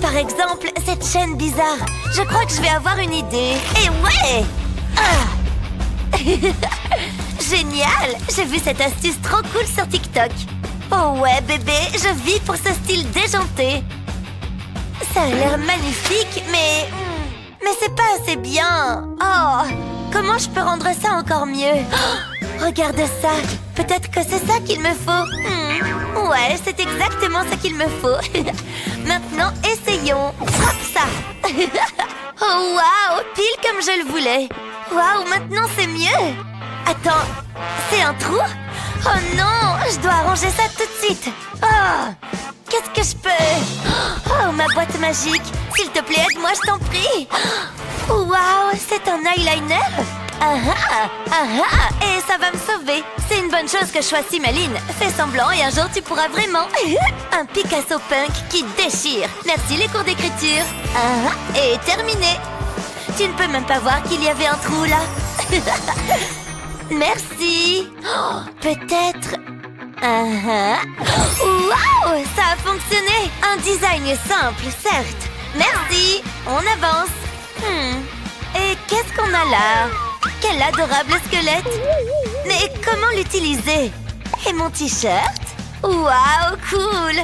Par exemple, cette chaîne bizarre. Je crois que je vais avoir une idée. Et ouais! Génial! J'ai vu cette astuce trop cool sur TikTok. Oh ouais, bébé, je vis pour ce style déjanté. Ça a l'air magnifique, mais c'est pas assez bien. Oh, comment je peux rendre ça encore mieux? Regarde ça. Peut-être que c'est ça qu'il me faut. Ouais, c'est exactement ce qu'il me faut. Maintenant, essayons. Frappe ça. Oh, waouh, pile comme je le voulais. Waouh, maintenant c'est mieux. Attends, c'est un trou? Oh non, je dois arranger ça tout de suite. Oh, qu'est-ce que je peux? Oh, ma boîte magique. S'il te plaît, aide-moi, je t'en prie. Waouh, c'est un eyeliner? Et ça va me sauver. C'est une bonne chose que je sois si maline. Fais semblant et un jour tu pourras vraiment. Un Picasso punk qui déchire. Merci les cours d'écriture. Et terminé. Tu ne peux même pas voir qu'il y avait un trou là. Merci. Peut-être... Waouh, ça a fonctionné. Un design simple, certes. Merci. On avance. Et qu'est-ce qu'on a là? Quel adorable squelette! Mais comment l'utiliser? Et mon t-shirt? Waouh, cool!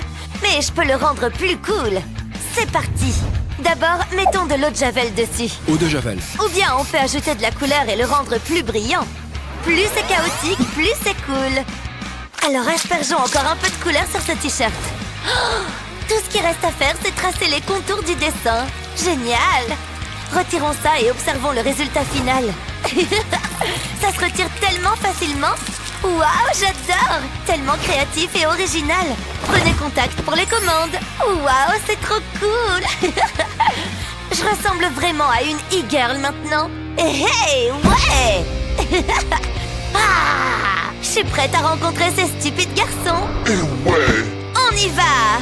Mais je peux le rendre plus cool. C'est parti! D'abord, mettons de l'eau de javel dessus. Eau de javel. Ou bien on peut ajouter de la couleur et le rendre plus brillant. Plus c'est chaotique, plus c'est cool. Alors aspergeons encore un peu de couleur sur ce t-shirt. Tout ce qui reste à faire, c'est tracer les contours du dessin. Génial! Retirons ça et observons le résultat final. Ça se retire tellement facilement. Waouh, j'adore! Tellement créatif et original. Prenez contact pour les commandes. Waouh, c'est trop cool. Je ressemble vraiment à une e-girl maintenant. Hey, ouais. Je suis prête à rencontrer ces stupides garçons. Ouais. On y va.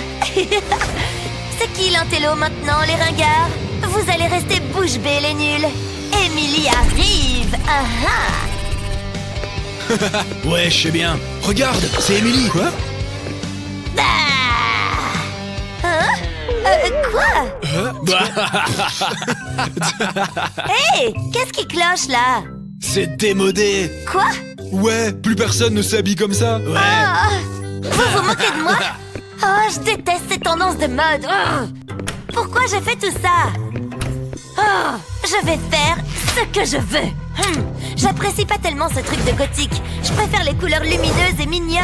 C'est qui l'intello maintenant, les ringards? Vous allez rester bouche bée, les nuls. Emily arrive. Ouais, je sais bien. Regarde, c'est Emily. Quoi? Quoi? Hey, qu'est-ce qui cloche là? C'est démodé. Quoi? Ouais, plus personne ne s'habille comme ça. Ouais. Vous vous moquez de moi? Oh, je déteste ces tendances de mode. Pourquoi j'ai fait tout ça? Oh, je vais faire ce que je veux. J'apprécie pas tellement ce truc de gothique. Je préfère les couleurs lumineuses et mignonnes.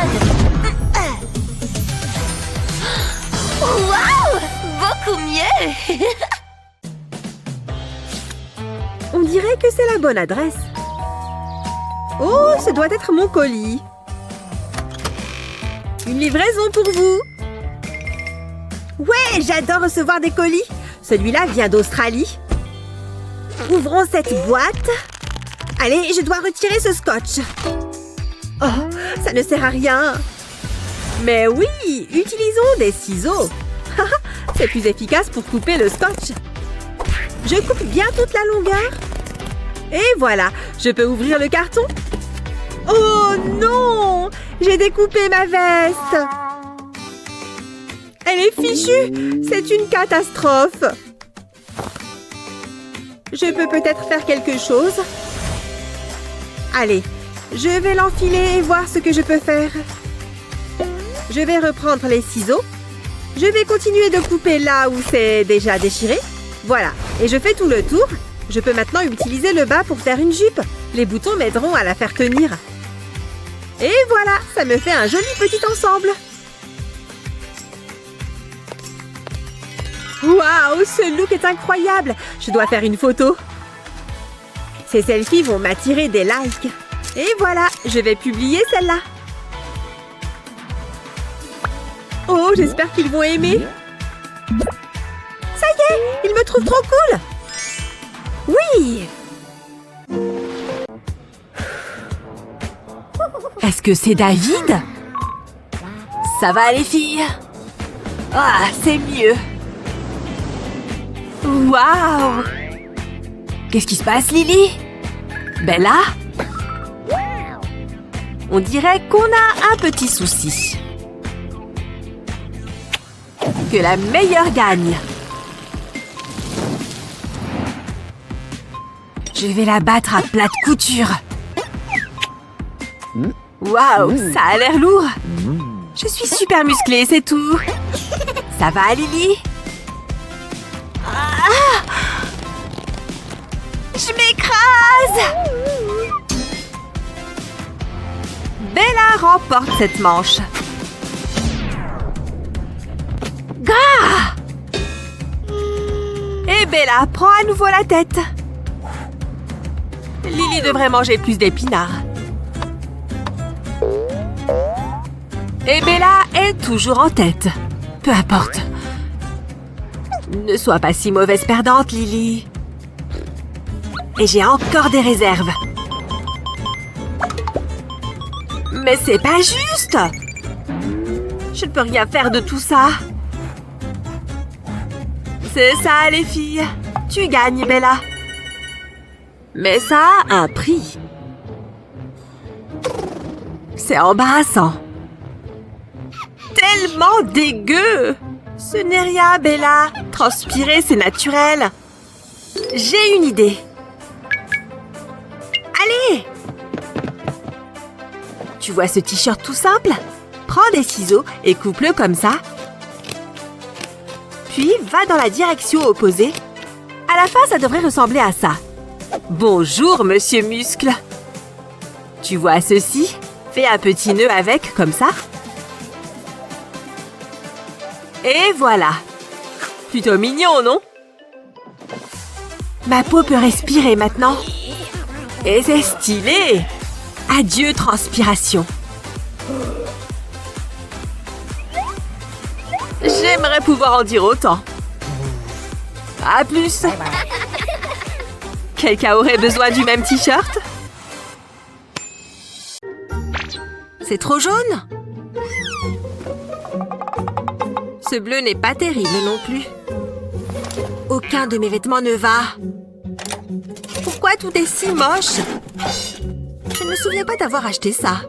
Waouh! Beaucoup mieux. On dirait que c'est la bonne adresse. Oh, ce doit être mon colis. Une livraison pour vous. Ouais, j'adore recevoir des colis. Celui-là vient d'Australie. Ouvrons cette boîte. Allez, je dois retirer ce scotch. Oh, ça ne sert à rien. Mais oui, utilisons des ciseaux. C'est plus efficace pour couper le scotch. Je coupe bien toute la longueur. Et voilà, je peux ouvrir le carton. Oh non! J'ai découpé ma veste. Elle est fichue. C'est une catastrophe. Je peux peut-être faire quelque chose. Allez, je vais l'enfiler et voir ce que je peux faire. Je vais reprendre les ciseaux. Je vais continuer de couper là où c'est déjà déchiré. Voilà, et je fais tout le tour. Je peux maintenant utiliser le bas pour faire une jupe. Les boutons m'aideront à la faire tenir. Et voilà, ça me fait un joli petit ensemble. Waouh, ce look est incroyable. Je dois faire une photo. Ces selfies vont m'attirer des likes. Et voilà, je vais publier celle-là. Oh, j'espère qu'ils vont aimer. Ça y est, ils me trouvent trop cool. Oui. Est-ce que c'est David? Ça va les filles? Ah, c'est mieux. Waouh! Qu'est-ce qui se passe, Lily? Bella? On dirait qu'on a un petit souci. Que la meilleure gagne. Je vais la battre à plate couture. Waouh, ça a l'air lourd. Je suis super musclée, c'est tout. Ça va, Lily? Ah! Je m'écrase! Bella remporte cette manche. Gah! Et Bella prend à nouveau la tête. Lily devrait manger plus d'épinards. Et Bella est toujours en tête. Peu importe. Ne sois pas si mauvaise perdante, Lily. Et j'ai encore des réserves. Mais c'est pas juste! Je ne peux rien faire de tout ça. C'est ça, les filles. Tu gagnes, Bella. Mais ça a un prix. C'est embarrassant. Tellement dégueu! Ce n'est rien, Bella. Transpirer, c'est naturel. J'ai une idée. Allez! Tu vois ce t-shirt tout simple? Prends des ciseaux et coupe-le comme ça. Puis, va dans la direction opposée. À la fin, ça devrait ressembler à ça. Bonjour, monsieur Muscle. Tu vois ceci? Fais un petit nœud avec, comme ça. Et voilà. Plutôt mignon, non? Ma peau peut respirer maintenant. Et c'est stylé! Adieu, transpiration. J'aimerais pouvoir en dire autant. À plus. Quelqu'un aurait besoin du même t-shirt? C'est trop jaune? Ce bleu n'est pas terrible non plus. Aucun de mes vêtements ne va. Pourquoi tout est si moche? Je ne me souviens pas d'avoir acheté ça.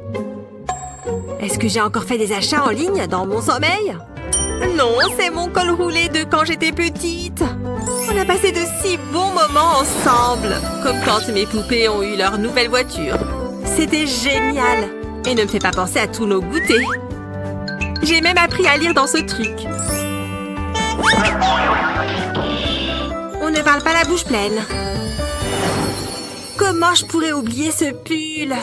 Est-ce que j'ai encore fait des achats en ligne dans mon sommeil? Non, c'est mon col roulé de quand j'étais petite. On a passé de si bons moments ensemble, comme quand mes poupées ont eu leur nouvelle voiture. C'était génial. Et ne me fais pas penser à tous nos goûters. J'ai même appris à lire dans ce truc. On ne parle pas la bouche pleine. Comment je pourrais oublier ce pull?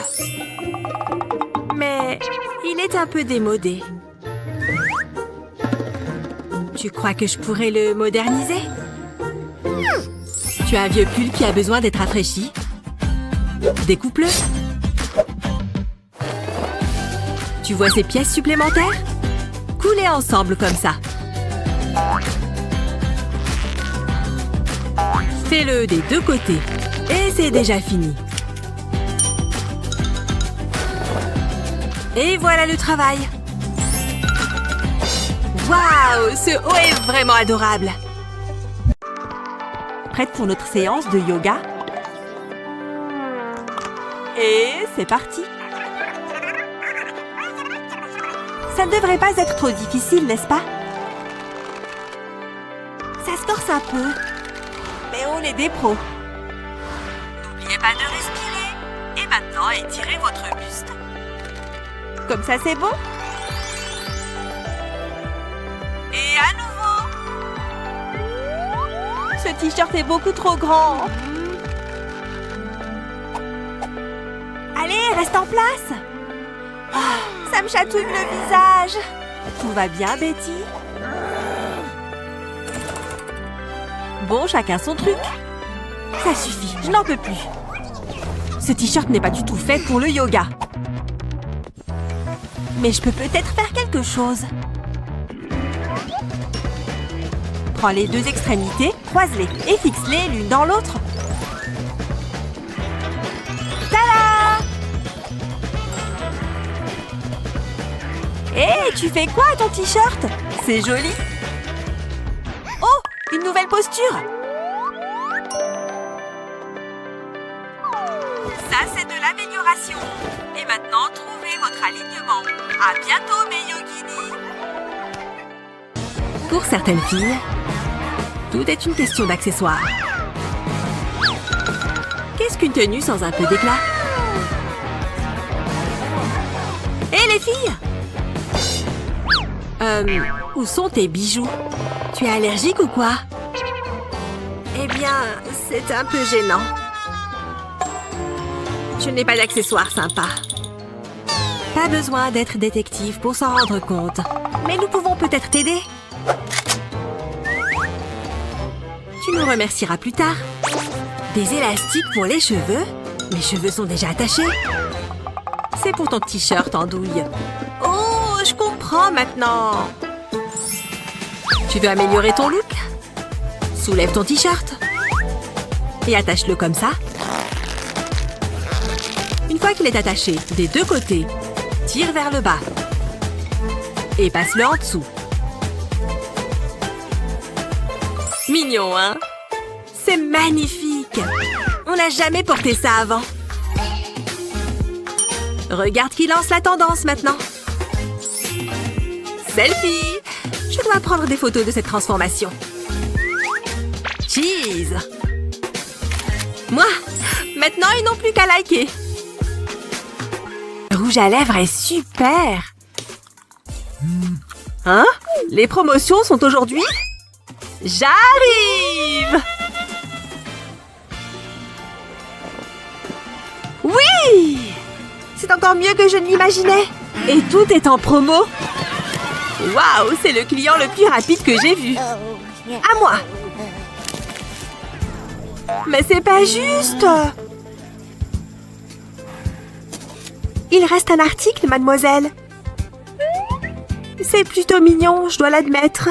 Mais il est un peu démodé. Tu crois que je pourrais le moderniser? Tu as un vieux pull qui a besoin d'être rafraîchi. Découpe-le. Tu vois ces pièces supplémentaires? Coulez ensemble comme ça. Fais-le des deux côtés. Et c'est déjà fini. Et voilà le travail. Waouh, ce haut est vraiment adorable. Prête pour notre séance de yoga? Et c'est parti. Ça ne devrait pas être trop difficile, n'est-ce pas? Ça se force un peu. Mais on est des pros. N'oubliez pas de respirer. Et maintenant, étirez votre buste. Comme ça, c'est bon? Et Ce t-shirt est beaucoup trop grand. Allez, reste en place. Oh, ça me chatouille le visage. Tout va bien, Betty? Bon, chacun son truc. Ça suffit, je n'en peux plus. Ce t-shirt n'est pas du tout fait pour le yoga. Mais je peux peut-être faire quelque chose. Prends les deux extrémités, croise-les et fixe-les l'une dans l'autre. Tada! Hé, tu fais quoi à ton t-shirt? C'est joli. Oh, une nouvelle posture. Ça, c'est de l'amélioration. Et maintenant, trouvez votre alignement. À bientôt, mes yoginis. Pour certaines filles, tout est une question d'accessoires. Qu'est-ce qu'une tenue sans un peu d'éclat? Hé, les filles! Où sont tes bijoux? Tu es allergique ou quoi? Eh bien, c'est un peu gênant. Je n'ai pas d'accessoires sympas. Pas besoin d'être détective pour s'en rendre compte. Mais nous pouvons peut-être t'aider. Tu nous remercieras plus tard. Des élastiques pour les cheveux? Mes cheveux sont déjà attachés. C'est pour ton t-shirt en douille. Oh, je comprends maintenant. Tu veux améliorer ton look? Soulève ton t-shirt. Et attache-le comme ça. Une fois qu'il est attaché des deux côtés, tire vers le bas. Et passe-le en dessous. Mignon, hein? C'est magnifique! On n'a jamais porté ça avant. Regarde qui lance la tendance maintenant. Selfie! Je dois prendre des photos de cette transformation. Cheese! Moi! Maintenant, ils n'ont plus qu'à liker. Rouge à lèvres est super! Hein? Les promotions sont aujourd'hui? J'arrive! Oui! C'est encore mieux que je ne l'imaginais. Et tout est en promo. Waouh, c'est le client le plus rapide que j'ai vu. À moi! Mais c'est pas juste! Il reste un article, mademoiselle. C'est plutôt mignon, je dois l'admettre.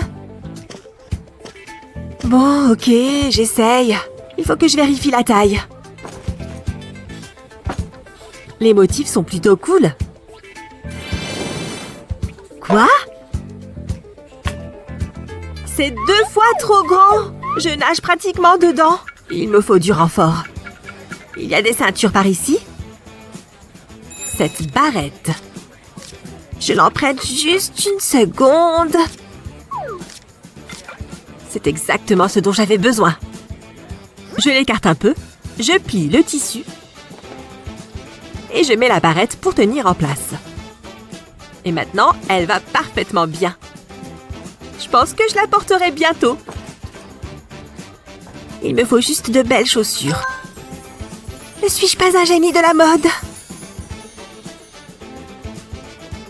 Bon, ok, j'essaye. Il faut que je vérifie la taille. Les motifs sont plutôt cool. Quoi? C'est 2 fois trop grand. Je nage pratiquement dedans. Il me faut du renfort. Il y a des ceintures par ici. Cette barrette. Je l'emprunte juste une seconde. C'est exactement ce dont j'avais besoin. Je l'écarte un peu, je plie le tissu et je mets la barrette pour tenir en place. Et maintenant, elle va parfaitement bien. Je pense que je la porterai bientôt. Il me faut juste de belles chaussures. Ne suis-je pas un génie de la mode?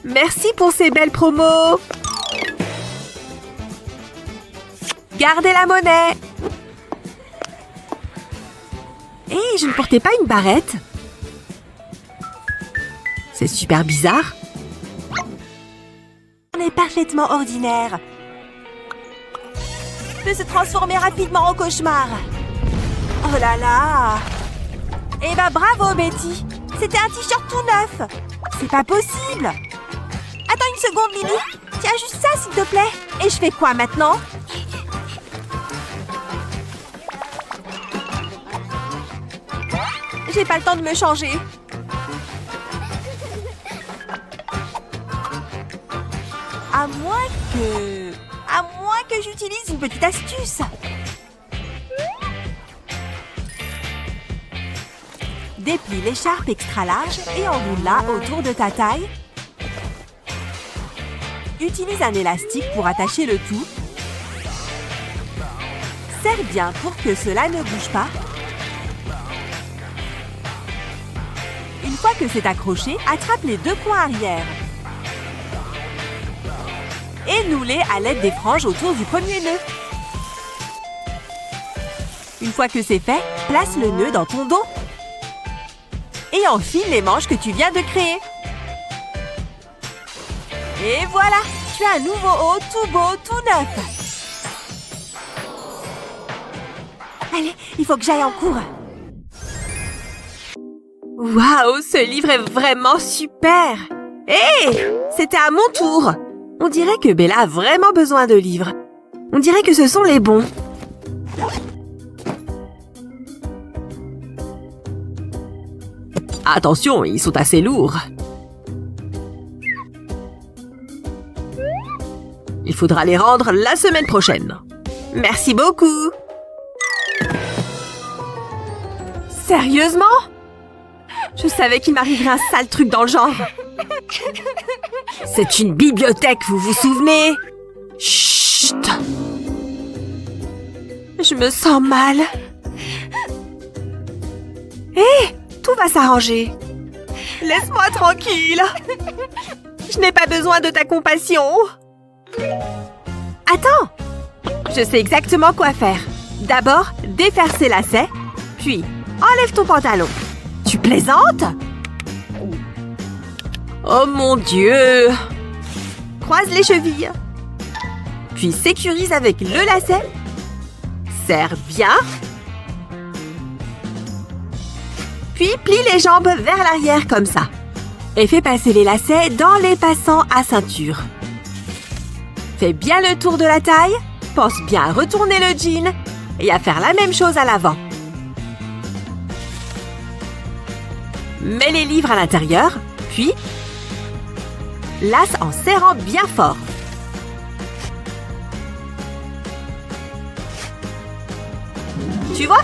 Merci pour ces belles promos. Gardez la monnaie. Hé, je ne portais pas une barrette. C'est super bizarre. On est parfaitement ordinaire. Peut se transformer rapidement en cauchemar. Oh là là. Eh ben bravo Betty. C'était un t-shirt tout neuf. C'est pas possible. Attends une seconde, Lily. Tiens juste ça, s'il te plaît. Et je fais quoi maintenant? J'ai pas le temps de me changer. À moins que j'utilise une petite astuce. Déplie l'écharpe extra large et enroule-la autour de ta taille. Utilise un élastique pour attacher le tout. Serre bien pour que cela ne bouge pas. Une fois que c'est accroché, attrape les 2 coins arrière. Et noue-les à l'aide des franges autour du premier nœud. Une fois que c'est fait, place le nœud dans ton dos. Et enfile les manches que tu viens de créer. Et voilà, tu as un nouveau haut tout beau, tout neuf. Allez, il faut que j'aille en cours. Waouh, ce livre est vraiment super. Hé, c'était à mon tour. On dirait que Bella a vraiment besoin de livres. On dirait que ce sont les bons. Attention, ils sont assez lourds. Il faudra les rendre la semaine prochaine. Merci beaucoup. Sérieusement? Je savais qu'il m'arriverait un sale truc dans le genre. C'est une bibliothèque, vous vous souvenez? Chut! Je me sens mal. Hé! Tout va s'arranger. Laisse-moi tranquille. Je n'ai pas besoin de ta compassion. Attends. Je sais exactement quoi faire. D'abord, défaire ses lacets, puis enlève ton pantalon. Tu plaisantes? Oh mon Dieu! Croise les chevilles. Puis sécurise avec le lacet. Serre bien. Puis plie les jambes vers l'arrière comme ça. Et fais passer les lacets dans les passants à ceinture. Fais bien le tour de la taille. Pense bien à retourner le jean et à faire la même chose à l'avant. Mets les livres à l'intérieur, puis lace en serrant bien fort. Tu vois?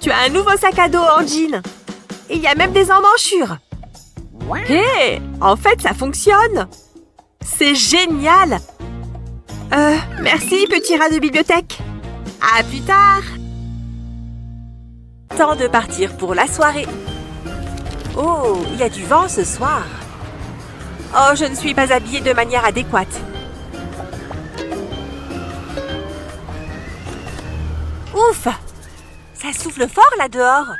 Tu as un nouveau sac à dos en jean. Il y a même des emmanchures. Hé, en fait, ça fonctionne. C'est génial. Merci, petit rat de bibliothèque. À plus tard. Temps de partir pour la soirée. Oh, il y a du vent ce soir. Oh, je ne suis pas habillée de manière adéquate. Ouf! Ça souffle fort là dehors.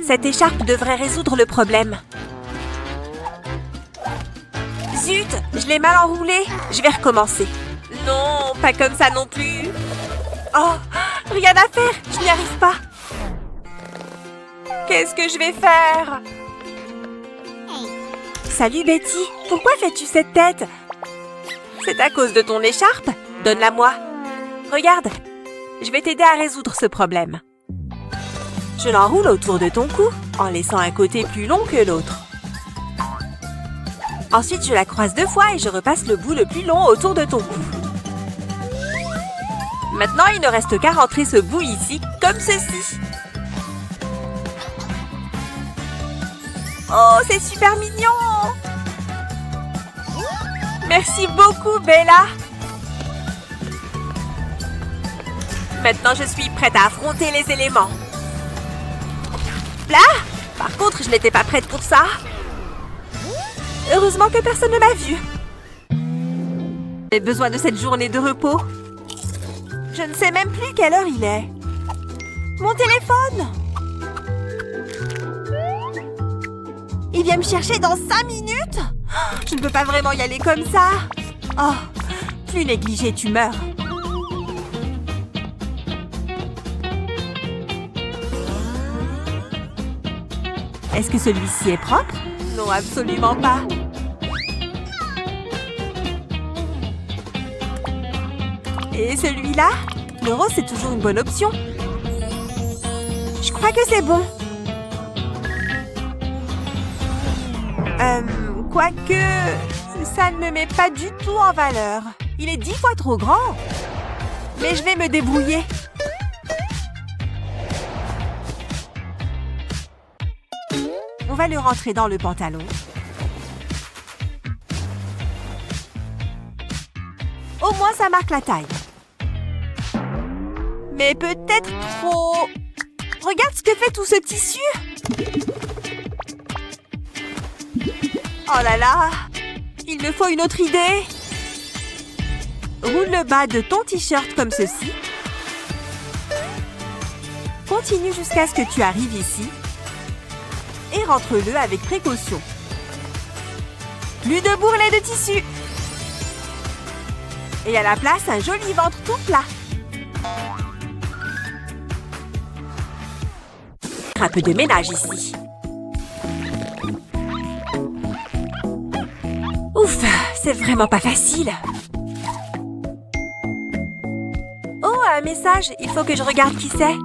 Cette écharpe devrait résoudre le problème. Zut! Je l'ai mal enroulée. Je vais recommencer. Non, pas comme ça non plus. Oh, rien à faire. Je n'y arrive pas. Qu'est-ce que je vais faire? Salut Betty. Pourquoi fais-tu cette tête? C'est à cause de ton écharpe? Donne-la-moi. Regarde. Je vais t'aider à résoudre ce problème. Je l'enroule autour de ton cou, en laissant un côté plus long que l'autre. Ensuite, je la croise 2 fois et je repasse le bout le plus long autour de ton cou. Maintenant, il ne reste qu'à rentrer ce bout ici, comme ceci. Oh, c'est super mignon! Merci beaucoup, Bella! Maintenant, je suis prête à affronter les éléments. Là! Par contre, je n'étais pas prête pour ça. Heureusement que personne ne m'a vue. J'ai besoin de cette journée de repos. Je ne sais même plus quelle heure il est. Mon téléphone! Il vient me chercher dans 5 minutes? Je ne peux pas vraiment y aller comme ça. Oh, plus négligé, tu meurs. Est-ce que celui-ci est propre? Non, absolument pas. Et celui-là? Le rose, c'est toujours une bonne option. Je crois que c'est bon. Quoique, ça ne me met pas du tout en valeur. Il est 10 fois trop grand. Mais je vais me débrouiller. On va le rentrer dans le pantalon. Au moins, ça marque la taille. mais peut-être trop... Regarde ce que fait tout ce tissu. Oh là là, il me faut une autre idée. Roule le bas de ton t-shirt comme ceci. Continue jusqu'à ce que tu arrives ici. Et rentre-le avec précaution. Plus de bourrelets de tissu. Et à la place, un joli ventre tout plat. Un peu de ménage ici. Ouf, c'est vraiment pas facile. Oh, un message. Il faut que je regarde qui c'est.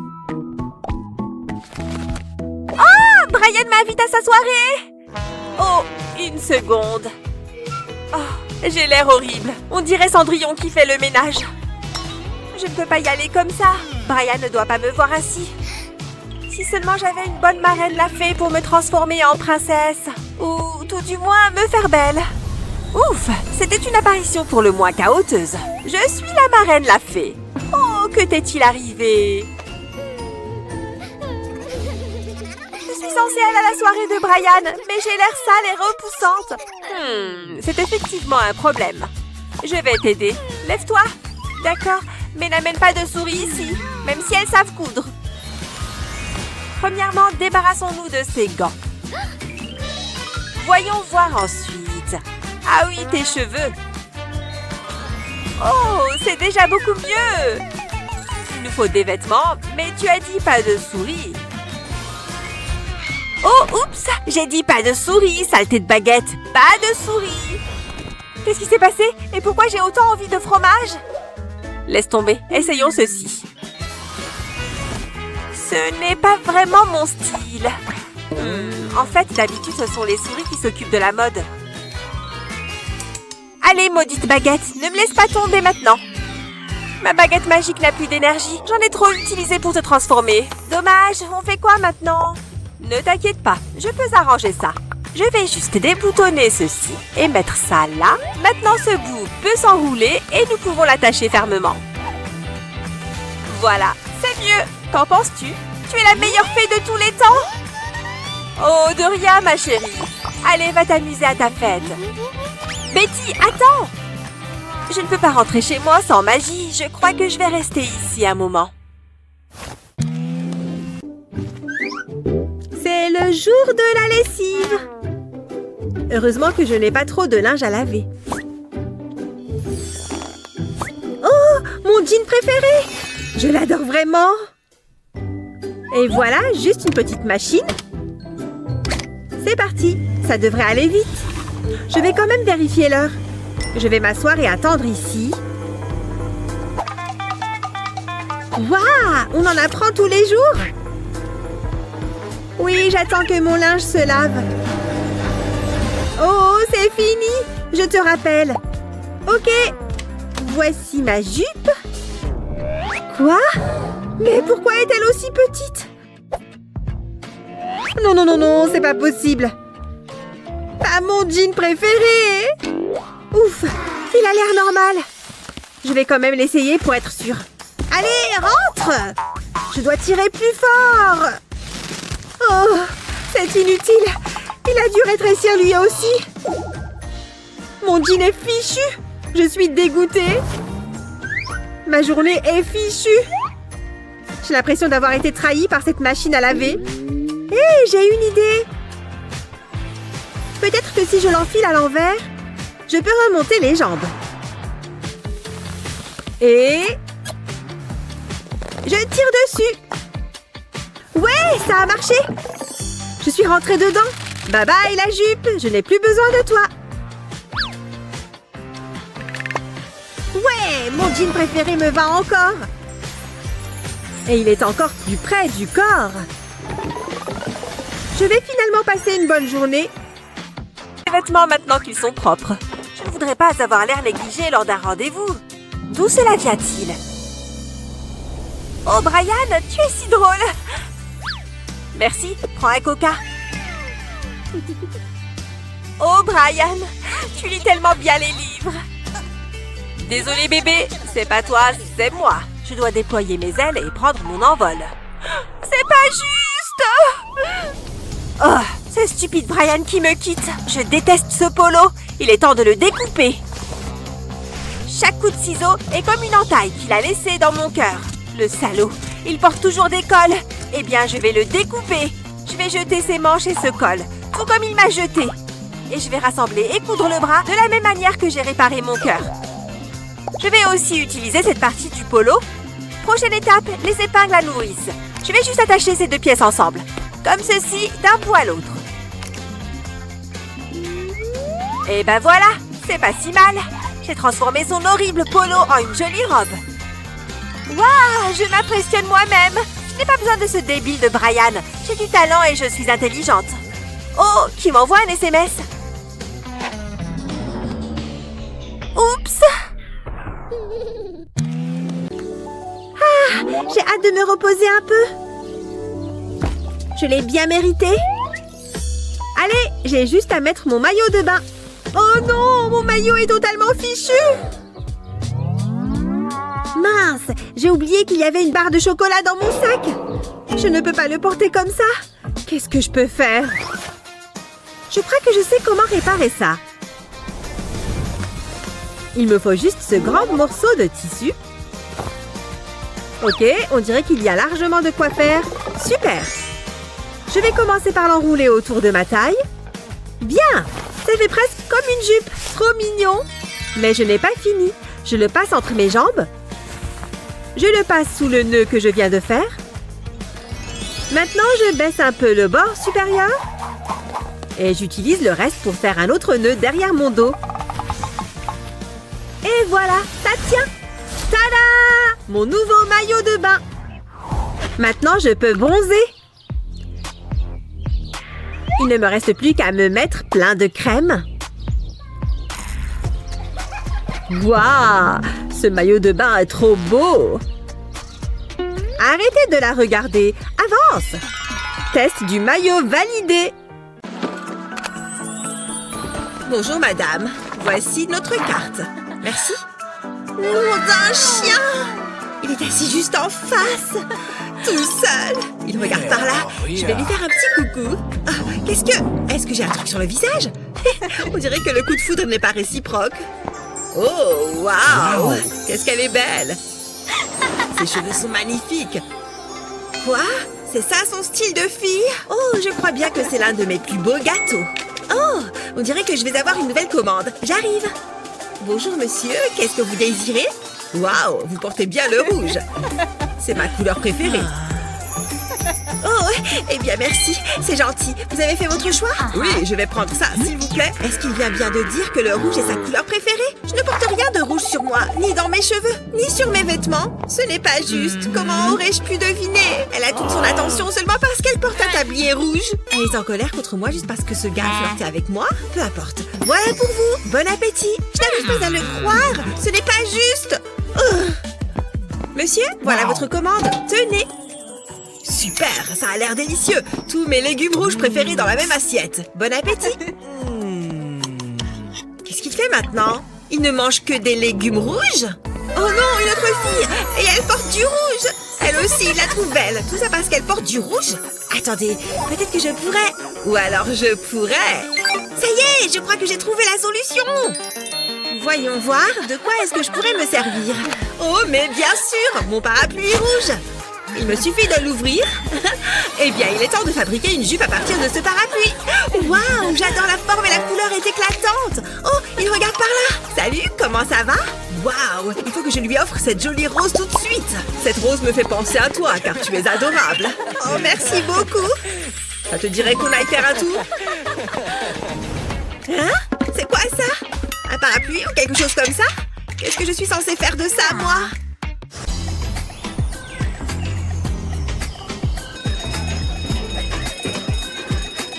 Oh, Brian m'invite à sa soirée. Oh, une seconde. Oh, j'ai l'air horrible. On dirait Cendrillon qui fait le ménage. Je ne peux pas y aller comme ça. Brian ne doit pas me voir ainsi. Si seulement j'avais une bonne marraine la fée pour me transformer en princesse. Ou tout du moins me faire belle. Ouf, c'était une apparition pour le moins chaoteuse. Je suis la marraine la fée. Oh, que t'est-il arrivé? Je suis censée aller à la soirée de Brian, mais j'ai l'air sale et repoussante. C'est effectivement un problème. Je vais t'aider. Lève-toi. D'accord, mais n'amène pas de souris ici, même si elles savent coudre. Premièrement, débarrassons-nous de ces gants. Voyons voir ensuite. Ah oui, tes cheveux. Oh, c'est déjà beaucoup mieux. Il nous faut des vêtements, mais tu as dit pas de souris. Oh, oups, j'ai dit pas de souris, saleté de baguette. Pas de souris. Qu'est-ce qui s'est passé? Et pourquoi j'ai autant envie de fromage? Laisse tomber, essayons ceci. Ce n'est pas vraiment mon style. En fait, d'habitude, ce sont les souris qui s'occupent de la mode. Allez, maudite baguette, ne me laisse pas tomber maintenant. Ma baguette magique n'a plus d'énergie. J'en ai trop utilisé pour te transformer. Dommage, on fait quoi maintenant? Ne t'inquiète pas, je peux arranger ça. Je vais juste déboutonner ceci et mettre ça là. Maintenant, ce bout peut s'enrouler et nous pouvons l'attacher fermement. Voilà, c'est mieux. Qu'en penses-tu? Tu es la meilleure fée de tous les temps? Oh, de rien, ma chérie. Allez, va t'amuser à ta fête. Betty, attends! Je ne peux pas rentrer chez moi sans magie. Je crois que je vais rester ici un moment. C'est le jour de la lessive. Heureusement que je n'ai pas trop de linge à laver. Oh, mon jean préféré! Je l'adore vraiment! Et voilà, juste une petite machine. C'est parti, ça devrait aller vite. Je vais quand même vérifier l'heure. Je vais m'asseoir et attendre ici. Waouh, on en apprend tous les jours. Oui, j'attends que mon linge se lave. Oh, c'est fini. Je te rappelle. Ok, voici ma jupe. Quoi? Mais pourquoi est-elle aussi petite? Non, non, non, non, c'est pas possible. Pas mon jean préféré. Ouf, il a l'air normal. Je vais quand même l'essayer pour être sûre. Allez, rentre! Je dois tirer plus fort. Oh, c'est inutile. Il a dû rétrécir lui aussi. Mon jean est fichu. Je suis dégoûtée. Ma journée est fichue. J'ai l'impression d'avoir été trahie par cette machine à laver. Hé, j'ai une idée. Peut-être que si je l'enfile à l'envers, je peux remonter les jambes. Et... je tire dessus. Ouais, ça a marché. Je suis rentrée dedans. Bye bye la jupe, je n'ai plus besoin de toi. Ouais, mon jean préféré me va encore. Et il est encore plus près du corps. Je vais finalement passer une bonne journée. Les vêtements maintenant qu'ils sont propres. Je ne voudrais pas avoir l'air négligé lors d'un rendez-vous. D'où cela vient-il? Oh Brian, tu es si drôle. Merci, prends un coca. Oh Brian, tu lis tellement bien les livres. Désolé bébé, c'est pas toi, c'est moi. Je dois déployer mes ailes et prendre mon envol. C'est pas juste! Oh, c'est stupide Brian qui me quitte. Je déteste ce polo. Il est temps de le découper. Chaque coup de ciseau est comme une entaille qu'il a laissée dans mon cœur. Le salaud, il porte toujours des cols. Eh bien, je vais le découper. Je vais jeter ses manches et ce col, tout comme il m'a jeté. Et je vais rassembler et coudre le bras de la même manière que j'ai réparé mon cœur. Je vais aussi utiliser cette partie du polo. Prochaine étape, les épingles à nourrice. Je vais juste attacher ces deux pièces ensemble, comme ceci, d'un bout à l'autre. Et ben voilà, c'est pas si mal. J'ai transformé son horrible polo en une jolie robe. Waouh, je m'impressionne moi-même. Je n'ai pas besoin de ce débile de Brian. J'ai du talent et je suis intelligente. Oh, qui m'envoie un SMS? Oups! Ah, j'ai hâte de me reposer un peu. Je l'ai bien mérité. Allez, j'ai juste à mettre mon maillot de bain. Oh non, mon maillot est totalement fichu. Mince, j'ai oublié qu'il y avait une barre de chocolat dans mon sac. Je ne peux pas le porter comme ça. Qu'est-ce que je peux faire? Je crois que je sais comment réparer ça. Il me faut juste ce grand morceau de tissu. Ok, on dirait qu'il y a largement de quoi faire. Super! Je vais commencer par l'enrouler autour de ma taille. Bien! Ça fait presque comme une jupe. Trop mignon! Mais je n'ai pas fini. Je le passe entre mes jambes. Je le passe sous le nœud que je viens de faire. Maintenant, je baisse un peu le bord supérieur. Et j'utilise le reste pour faire un autre nœud derrière mon dos. Et voilà, ça tient! Tada! Mon nouveau maillot de bain! Maintenant, je peux bronzer. Il ne me reste plus qu'à me mettre plein de crème. Waouh! Ce maillot de bain est trop beau! Arrêtez de la regarder. Avance! Test du maillot validé. Bonjour, madame. Voici notre carte. Merci. Nom d'un chien! Il est assis juste en face. Tout seul. Il regarde par là. Je vais lui faire un petit coucou. Oh, qu'est-ce que... Est-ce que j'ai un truc sur le visage? On dirait que le coup de foudre n'est pas réciproque. Oh, waouh! Qu'est-ce qu'elle est belle! Ses cheveux sont magnifiques. Quoi? C'est ça son style de fille? Oh, je crois bien que c'est l'un de mes plus beaux gâteaux. Oh, on dirait que je vais avoir une nouvelle commande. J'arrive. Bonjour monsieur, qu'est-ce que vous désirez? Waouh, vous portez bien le rouge. C'est ma couleur préférée. Oh, eh bien merci, c'est gentil. Vous avez fait votre choix? Oui, je vais prendre ça, s'il vous plaît. Est-ce qu'il vient bien de dire que le rouge est sa couleur préférée? Je ne porte rien de rouge sur moi, ni dans mes cheveux, ni sur mes vêtements. Ce n'est pas juste. Comment aurais-je pu deviner? Elle a toute son attention seulement parce qu'elle porte un tablier rouge. Elle est en colère contre moi juste parce que ce gars a flirté avec moi? Peu importe. Voilà pour vous. Bon appétit. Je n'arrive pas à le croire. Ce n'est pas juste. Monsieur, voilà votre commande. Tenez. Super, ça a l'air délicieux. Tous mes légumes rouges préférés dans la même assiette. Bon appétit. Qu'est-ce qu'il fait maintenant? Il ne mange que des légumes rouges? Oh non, une autre fille. Et elle porte du rouge. Elle aussi, il la trouve belle. Tout ça parce qu'elle porte du rouge? Attendez, peut-être que je pourrais. Ou alors je pourrais. Ça y est, je crois que j'ai trouvé la solution. Voyons voir, de quoi est-ce que je pourrais me servir? Oh, mais bien sûr, mon parapluie est rouge. Il me suffit de l'ouvrir. Eh bien, il est temps de fabriquer une jupe à partir de ce parapluie. Waouh, j'adore la forme et la couleur est éclatante. Oh, il regarde par là. Salut, comment ça va? Waouh, il faut que je lui offre cette jolie rose tout de suite. Cette rose me fait penser à toi, car tu es adorable. Oh, merci beaucoup. Ça te dirait qu'on aille faire un tour? Hein? C'est quoi ça? Un parapluie ou quelque chose comme ça? Qu'est-ce que je suis censée faire de ça, moi?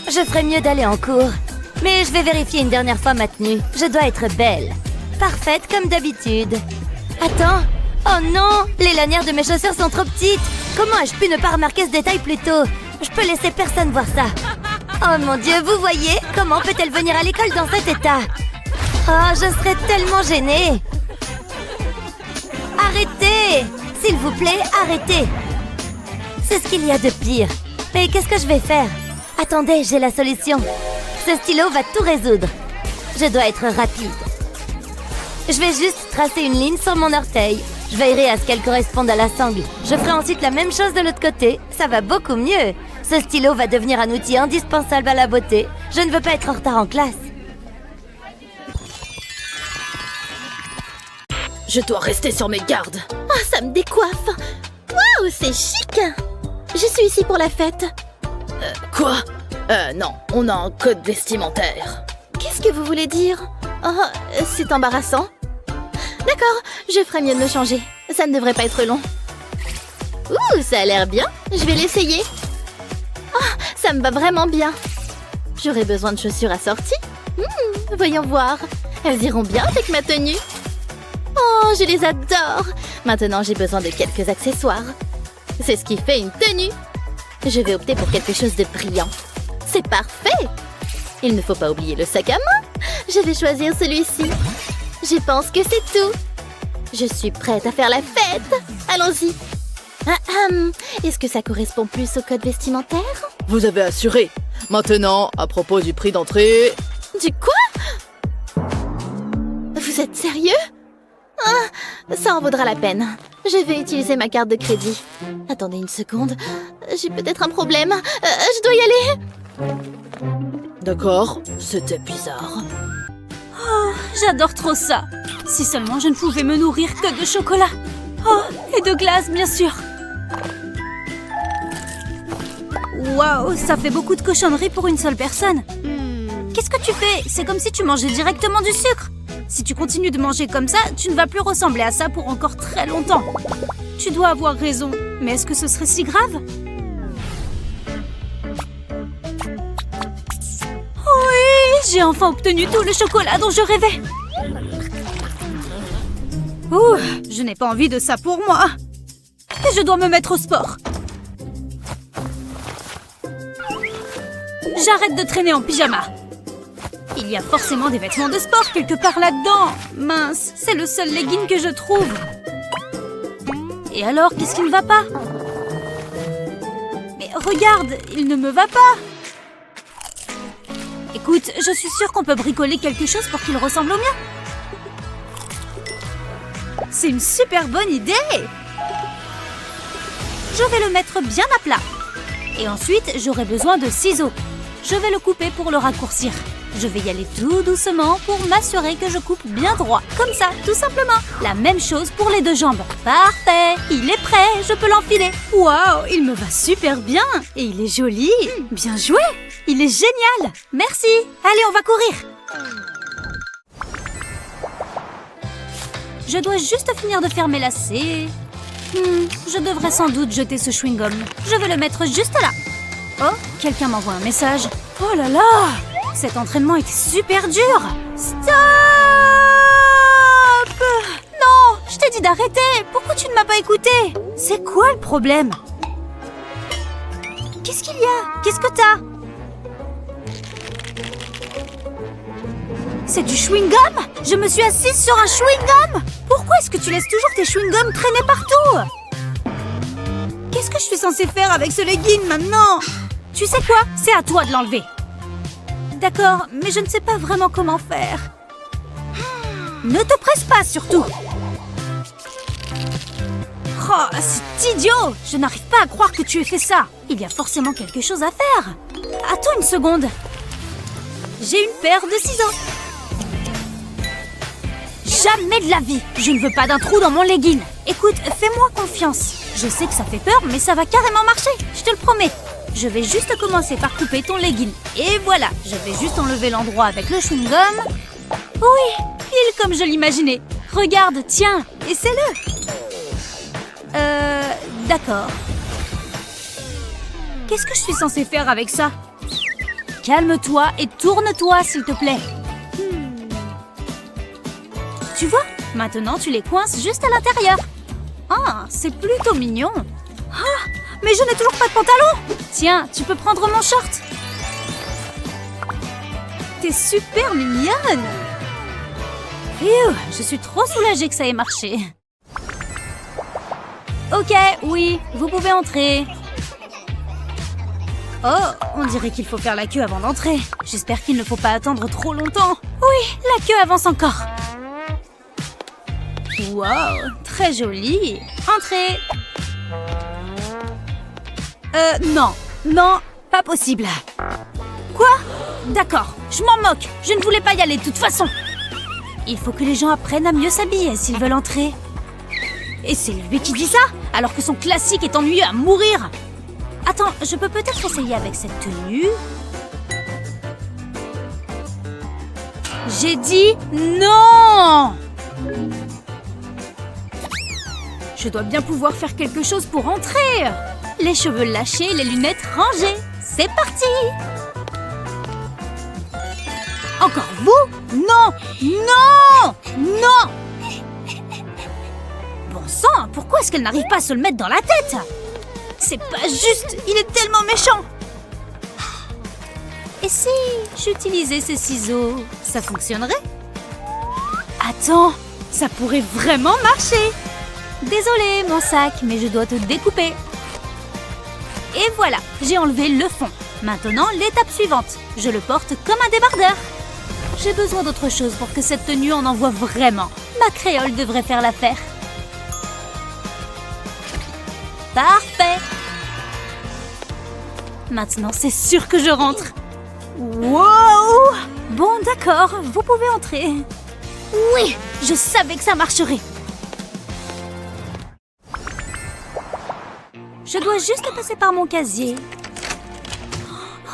Je ferais mieux d'aller en cours. Mais je vais vérifier une dernière fois ma tenue. Je dois être belle. Parfaite comme d'habitude. Attends. Oh non, les lanières de mes chaussures sont trop petites. Comment ai-je pu ne pas remarquer ce détail plus tôt? Je peux laisser personne voir ça. Oh mon Dieu, vous voyez? Comment peut-elle venir à l'école dans cet état? Oh, je serais tellement gênée. Arrêtez! S'il vous plaît, arrêtez. C'est ce qu'il y a de pire. Mais qu'est-ce que je vais faire? Attendez, j'ai la solution. Ce stylo va tout résoudre. Je dois être rapide. Je vais juste tracer une ligne sur mon orteil. Je veillerai à ce qu'elle corresponde à la sangle. Je ferai ensuite la même chose de l'autre côté. Ça va beaucoup mieux. Ce stylo va devenir un outil indispensable à la beauté. Je ne veux pas être en retard en classe. Je dois rester sur mes gardes. Ah, ça me décoiffe. Waouh, c'est chic. Je suis ici pour la fête. Quoi? Non, on a un code vestimentaire. Qu'est-ce que vous voulez dire? Oh, c'est embarrassant. D'accord, je ferai mieux de me changer. Ça ne devrait pas être long. Ouh, ça a l'air bien. Je vais l'essayer. Oh, ça me va vraiment bien. J'aurai besoin de chaussures assorties. Voyons voir. Elles iront bien avec ma tenue. Oh, je les adore. Maintenant, j'ai besoin de quelques accessoires. C'est ce qui fait une tenue. Je vais opter pour quelque chose de brillant. C'est parfait. Il ne faut pas oublier le sac à main. Je vais choisir celui-ci. Je pense que c'est tout. Je suis prête à faire la fête. Allons-y. Est-ce que ça correspond plus au code vestimentaire? Vous avez assuré. Maintenant, à propos du prix d'entrée... Du quoi? Vous êtes sérieux? Ah, ça en vaudra la peine. Je vais utiliser ma carte de crédit. Attendez une seconde. J'ai peut-être un problème. Je dois y aller. D'accord, c'était bizarre. Oh, j'adore trop ça. Si seulement je ne pouvais me nourrir que de chocolat. Oh, et de glace, bien sûr. Waouh, ça fait beaucoup de cochonneries pour une seule personne. Qu'est-ce que tu fais? C'est comme si tu mangeais directement du sucre. Si tu continues de manger comme ça, tu ne vas plus ressembler à ça pour encore très longtemps. Tu dois avoir raison. Mais est-ce que ce serait si grave? Oui, j'ai enfin obtenu tout le chocolat dont je rêvais. Ouh, je n'ai pas envie de ça pour moi. Et je dois me mettre au sport. J'arrête de traîner en pyjama. Il y a forcément des vêtements de sport quelque part là-dedans. Mince, c'est le seul legging que je trouve. Et alors, qu'est-ce qui ne va pas? Mais regarde, il ne me va pas. Écoute, je suis sûre qu'on peut bricoler quelque chose pour qu'il ressemble au mien. C'est une super bonne idée. Je vais le mettre bien à plat. Et ensuite, j'aurai besoin de ciseaux. Je vais le couper pour le raccourcir. Je vais y aller tout doucement pour m'assurer que je coupe bien droit. Comme ça, tout simplement. La même chose pour les deux jambes. Parfait, il est prêt, je peux l'enfiler. Waouh, il me va super bien. Et il est joli. Bien joué. Il est génial. Merci. Allez, on va courir. Je dois juste finir de faire mes lacets. Je devrais sans doute jeter ce chewing-gum. Je vais le mettre juste là. Oh, quelqu'un m'envoie un message. Oh là là! Cet entraînement était super dur! Stop! Non! Je t'ai dit d'arrêter! Pourquoi tu ne m'as pas écouté? C'est quoi le problème? Qu'est-ce qu'il y a? Qu'est-ce que t'as? C'est du chewing-gum? Je me suis assise sur un chewing-gum? Pourquoi est-ce que tu laisses toujours tes chewing-gums traîner partout? Qu'est-ce que je suis censée faire avec ce legging maintenant? Tu sais quoi? C'est à toi de l'enlever. D'accord, mais je ne sais pas vraiment comment faire. Ne te presse pas, surtout. Oh, c'est idiot! Je n'arrive pas à croire que tu aies fait ça. Il y a forcément quelque chose à faire. Attends une seconde. J'ai une paire de ciseaux. Jamais de la vie. Je ne veux pas d'un trou dans mon legging. Écoute, fais-moi confiance. Je sais que ça fait peur, mais ça va carrément marcher. Je te le promets. Je vais juste commencer par couper ton legging. Et voilà, je vais juste enlever l'endroit avec le chewing-gum. Oui, pile comme je l'imaginais. Regarde, tiens, essaie-le. D'accord. Qu'est-ce que je suis censée faire avec ça? Calme-toi et tourne-toi, s'il te plaît. Tu vois, maintenant tu les coinces juste à l'intérieur. Ah, c'est plutôt mignon. Ah, mais je n'ai toujours pas de pantalon. Tiens, tu peux prendre mon short. T'es super mignonne. Phew, je suis trop soulagée que ça ait marché. Ok, oui, vous pouvez entrer. Oh, on dirait qu'il faut faire la queue avant d'entrer. J'espère qu'il ne faut pas attendre trop longtemps. Oui, la queue avance encore. Wow, très joli. Entrez. Non, pas possible. Quoi? D'accord, je m'en moque. Je ne voulais pas y aller de toute façon. Il faut que les gens apprennent à mieux s'habiller s'ils veulent entrer. Et c'est lui qui dit ça, alors que son classique est ennuyeux à mourir. Attends, je peux peut-être essayer avec cette tenue. J'ai dit non! Je dois bien pouvoir faire quelque chose pour entrer. Les cheveux lâchés, les lunettes rangées. C'est parti! Encore vous? Non! Non! Non! Bon sang, pourquoi est-ce qu'elle n'arrive pas à se le mettre dans la tête? C'est pas juste, il est tellement méchant. Et si j'utilisais ces ciseaux, ça fonctionnerait? Attends, ça pourrait vraiment marcher. Désolée, mon sac, mais je dois te découper. Et voilà, j'ai enlevé le fond. Maintenant, l'étape suivante. Je le porte comme un débardeur. J'ai besoin d'autre chose pour que cette tenue en envoie vraiment. Ma créole devrait faire l'affaire. Parfait. Maintenant, c'est sûr que je rentre. Wow! Bon, d'accord, vous pouvez entrer. Oui, je savais que ça marcherait. Je dois juste passer par mon casier.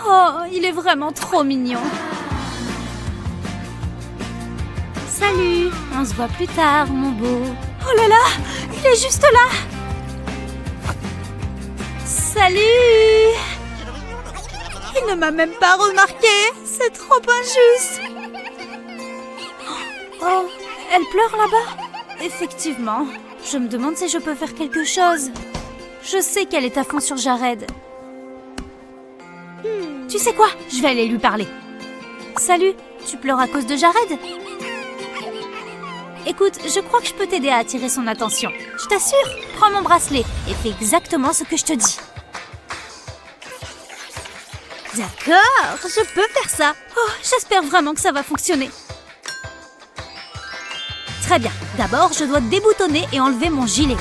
Oh, il est vraiment trop mignon. Salut, on se voit plus tard, mon beau. Oh là là, il est juste là. Salut! Il ne m'a même pas remarqué. C'est trop injuste. Oh, elle pleure là-bas? Effectivement. Je me demande si je peux faire quelque chose. Je sais qu'elle est à fond sur Jared. Tu sais quoi? Je vais aller lui parler. Salut, tu pleures à cause de Jared? Écoute, je crois que je peux t'aider à attirer son attention. Je t'assure, prends mon bracelet et fais exactement ce que je te dis. D'accord, je peux faire ça. Oh, j'espère vraiment que ça va fonctionner. Très bien. D'abord, je dois déboutonner et enlever mon gilet.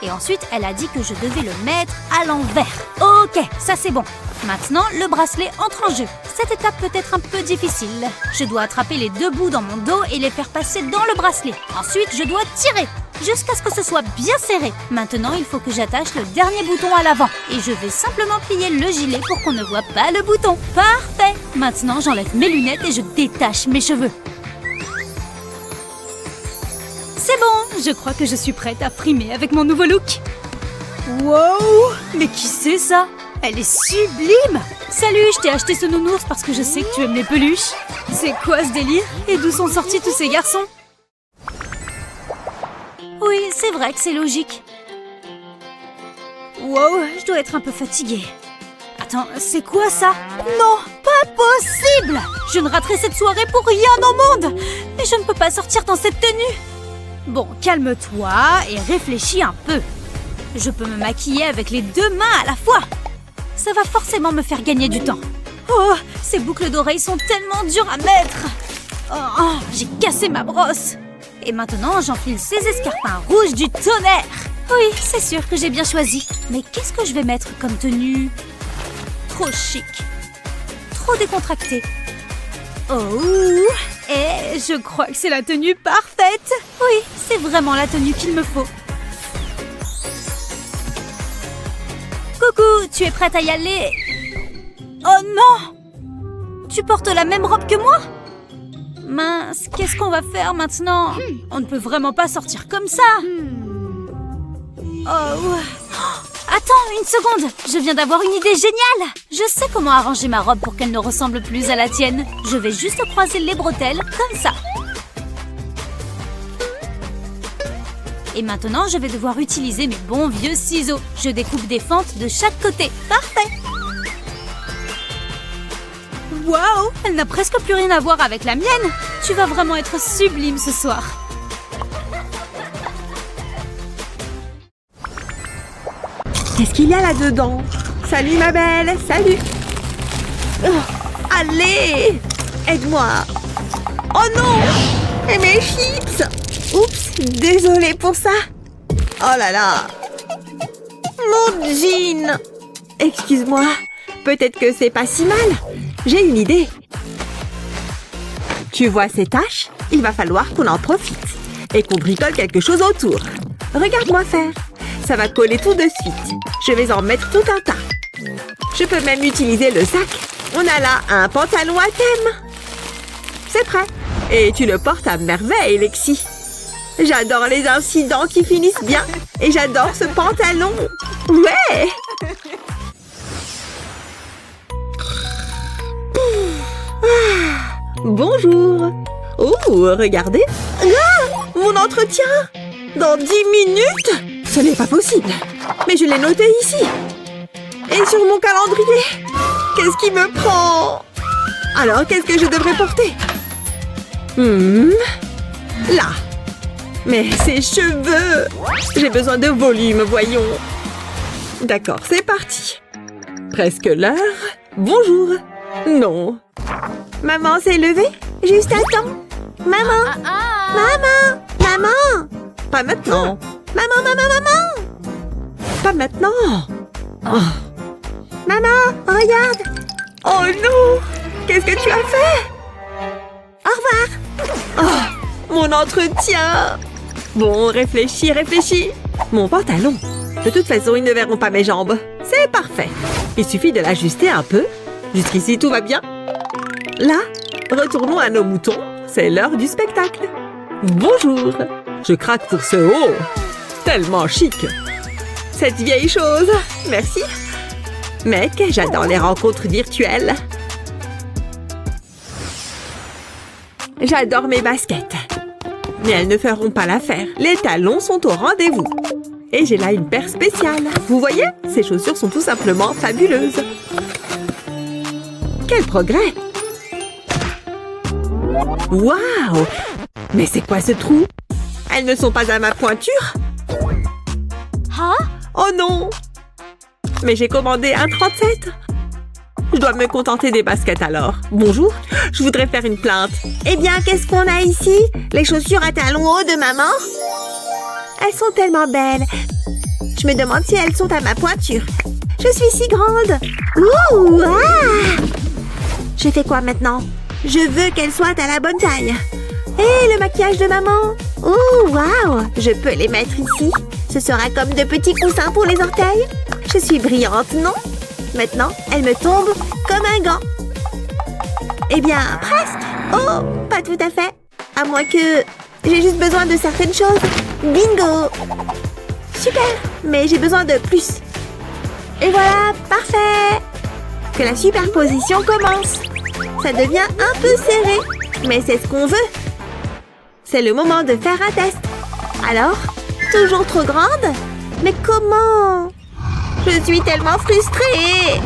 Et ensuite, elle a dit que je devais le mettre à l'envers. Ok, ça c'est bon. Maintenant, le bracelet entre en jeu. Cette étape peut être un peu difficile. Je dois attraper les deux bouts dans mon dos et les faire passer dans le bracelet. Ensuite, je dois tirer jusqu'à ce que ce soit bien serré. Maintenant, il faut que j'attache le dernier bouton à l'avant. Et je vais simplement plier le gilet pour qu'on ne voit pas le bouton. Parfait! Maintenant, j'enlève mes lunettes et je détache mes cheveux. C'est bon, je crois que je suis prête à frimer avec mon nouveau look. Wow! Mais qui c'est ça? Elle est sublime! Salut, je t'ai acheté ce nounours parce que je sais que tu aimes les peluches. C'est quoi ce délire? Et d'où sont sortis tous ces garçons? Oui, c'est vrai que c'est logique. Wow, je dois être un peu fatiguée. Attends, c'est quoi ça? Non, pas possible! Je ne raterai cette soirée pour rien au monde! Mais je ne peux pas sortir dans cette tenue! Bon, calme-toi et réfléchis un peu. Je peux me maquiller avec les deux mains à la fois. Ça va forcément me faire gagner du temps. Oh, ces boucles d'oreilles sont tellement dures à mettre. Oh, j'ai cassé ma brosse. Et maintenant, j'enfile ces escarpins rouges du tonnerre. Oui, c'est sûr que j'ai bien choisi. Mais qu'est-ce que je vais mettre comme tenue? Trop chic. Trop décontracté. Oh, et je crois que c'est la tenue parfaite. Oui, c'est vraiment la tenue qu'il me faut. Coucou, tu es prête à y aller? Oh non! Tu portes la même robe que moi? Mince, qu'est-ce qu'on va faire maintenant? On ne peut vraiment pas sortir comme ça. Oh. Attends, une seconde. Je viens d'avoir une idée géniale. Je sais comment arranger ma robe pour qu'elle ne ressemble plus à la tienne. Je vais juste croiser les bretelles, comme ça. Et maintenant, je vais devoir utiliser mes bons vieux ciseaux. Je découpe des fentes de chaque côté. Parfait! Waouh! Elle n'a presque plus rien à voir avec la mienne. Tu vas vraiment être sublime ce soir. Qu'est-ce qu'il y a là-dedans? Salut ma belle, salut. Allez, aide-moi. Oh non, et mes chips. Oups, désolée pour ça. Oh là là. Mon jean. Excuse-moi, peut-être que c'est pas si mal. J'ai une idée. Tu vois ces taches? Il va falloir qu'on en profite et qu'on bricole quelque chose autour. Regarde-moi faire. Ça va coller tout de suite. Je vais en mettre tout un tas. Je peux même utiliser le sac. On a là un pantalon à thème. C'est prêt. Et tu le portes à merveille, Lexi. J'adore les incidents qui finissent bien. Et j'adore ce pantalon. Ouais! Bonjour. Oh, regardez. Ah, mon entretien. Dans 10 minutes? Ce n'est pas possible. Mais je l'ai noté ici. Et sur mon calendrier. Qu'est-ce qui me prend? Alors, qu'est-ce que je devrais porter? Là. Mais ces cheveux. J'ai besoin de volume, voyons. D'accord, c'est parti. Presque l'heure. Bonjour. Non. Maman s'est levée? Juste à temps. Maman. Maman. Maman. Pas maintenant. Maman. Pas maintenant. Oh. Maman, regarde. Oh non. Qu'est-ce que tu as fait? Au revoir. Oh, mon entretien. Bon, réfléchis. Mon pantalon. De toute façon, ils ne verront pas mes jambes. C'est parfait. Il suffit de l'ajuster un peu. Jusqu'ici, tout va bien. Là, retournons à nos moutons. C'est l'heure du spectacle. Bonjour. Je craque pour ce haut. Tellement chic. Cette vieille chose. Merci. Mec, j'adore les rencontres virtuelles. J'adore mes baskets. Mais elles ne feront pas l'affaire. Les talons sont au rendez-vous. Et j'ai là une paire spéciale. Vous voyez? Ces chaussures sont tout simplement fabuleuses. Quel progrès! Waouh! Mais c'est quoi ce trou? Elles ne sont pas à ma pointure? Hein? Oh non! Mais j'ai commandé un 37. Je dois me contenter des baskets alors. Bonjour, je voudrais faire une plainte. Eh bien, qu'est-ce qu'on a ici? Les chaussures à talons hauts de maman? Elles sont tellement belles. Je me demande si elles sont à ma pointure. Je suis si grande. Ouh! Ah! Je fais quoi maintenant? Je veux qu'elles soient à la bonne taille. Et le maquillage de maman? Ouh, waouh! Je peux les mettre ici. Ce sera comme de petits coussins pour les orteils. Je suis brillante, non? Maintenant, elle me tombe comme un gant. Eh bien, presque. Oh, pas tout à fait. À moins que j'ai juste besoin de certaines choses. Bingo! Super, mais j'ai besoin de plus. Et voilà, parfait! Que la superposition commence. Ça devient un peu serré, mais c'est ce qu'on veut. C'est le moment de faire un test. Alors, toujours trop grande? Mais comment? Je suis tellement frustrée.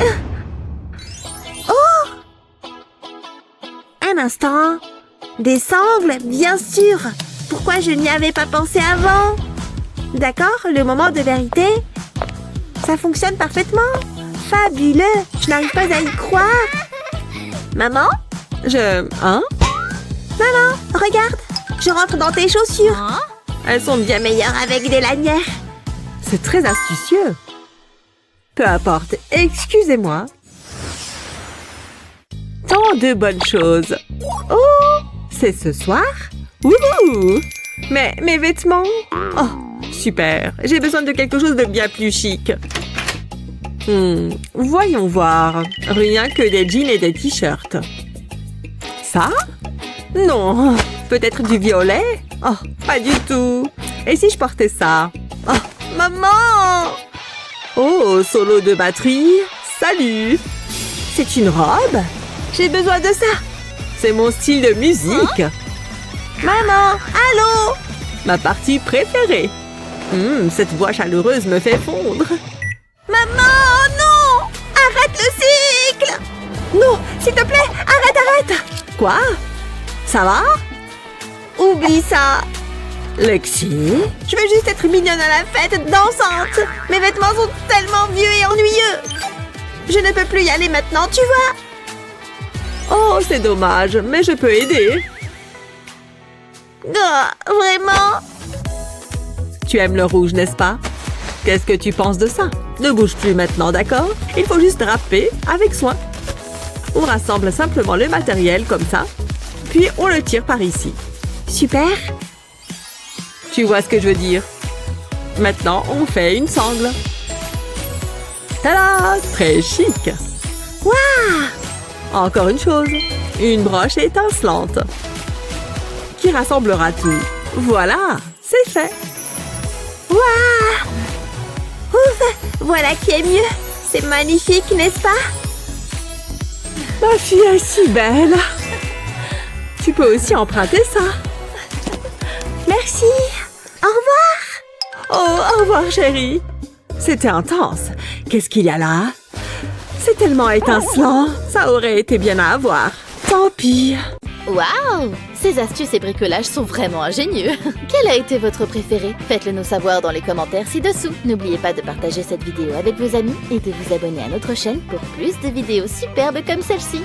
Oh! Un instant. Des sangles, bien sûr. Pourquoi je n'y avais pas pensé avant? D'accord, le moment de vérité. Ça fonctionne parfaitement. Fabuleux. Je n'arrive pas à y croire. Maman? Hein? Maman, regarde. Je rentre dans tes chaussures. Hein? Elles sont bien meilleures avec des lanières. C'est très astucieux. Peu importe, excusez-moi. Tant de bonnes choses. Oh, c'est ce soir? Wouhou! Mais mes vêtements? Oh, super. J'ai besoin de quelque chose de bien plus chic. Voyons voir. Rien que des jeans et des t-shirts. Ça? Non. Peut-être du violet? Oh, pas du tout. Et si je portais ça? Oh, maman! Oh, solo de batterie. Salut! C'est une robe? J'ai besoin de ça. C'est mon style de musique. Hein? Maman, allô? Ma partie préférée. Cette voix chaleureuse me fait fondre. Maman, non! Arrête le cycle! Non, s'il te plaît, arrête! Quoi? Ça va? Oublie ça. Lexi, je veux juste être mignonne à la fête, dansante. Mes vêtements sont tellement vieux et ennuyeux. Je ne peux plus y aller maintenant, tu vois. Oh, c'est dommage, mais je peux aider. Oh, vraiment? Tu aimes le rouge, n'est-ce pas? Qu'est-ce que tu penses de ça? Ne bouge plus maintenant, d'accord? Il faut juste draper avec soin. On rassemble simplement le matériel comme ça, puis on le tire par ici. Super. Tu vois ce que je veux dire? Maintenant, on fait une sangle. Tada! Très chic! Waouh! Encore une chose, une broche étincelante qui rassemblera tout. Voilà, c'est fait. Waouh! Ouf! Voilà qui est mieux. C'est magnifique, n'est-ce pas? Ma fille est si belle. Tu peux aussi emprunter ça. Merci. Au revoir. Oh, au revoir, chérie. C'était intense. Qu'est-ce qu'il y a là? C'est tellement étincelant. Ça aurait été bien à avoir. Tant pis. Waouh! Ces astuces et bricolages sont vraiment ingénieux. Quel a été votre préféré? Faites-le nous savoir dans les commentaires ci-dessous. N'oubliez pas de partager cette vidéo avec vos amis et de vous abonner à notre chaîne pour plus de vidéos superbes comme celle-ci.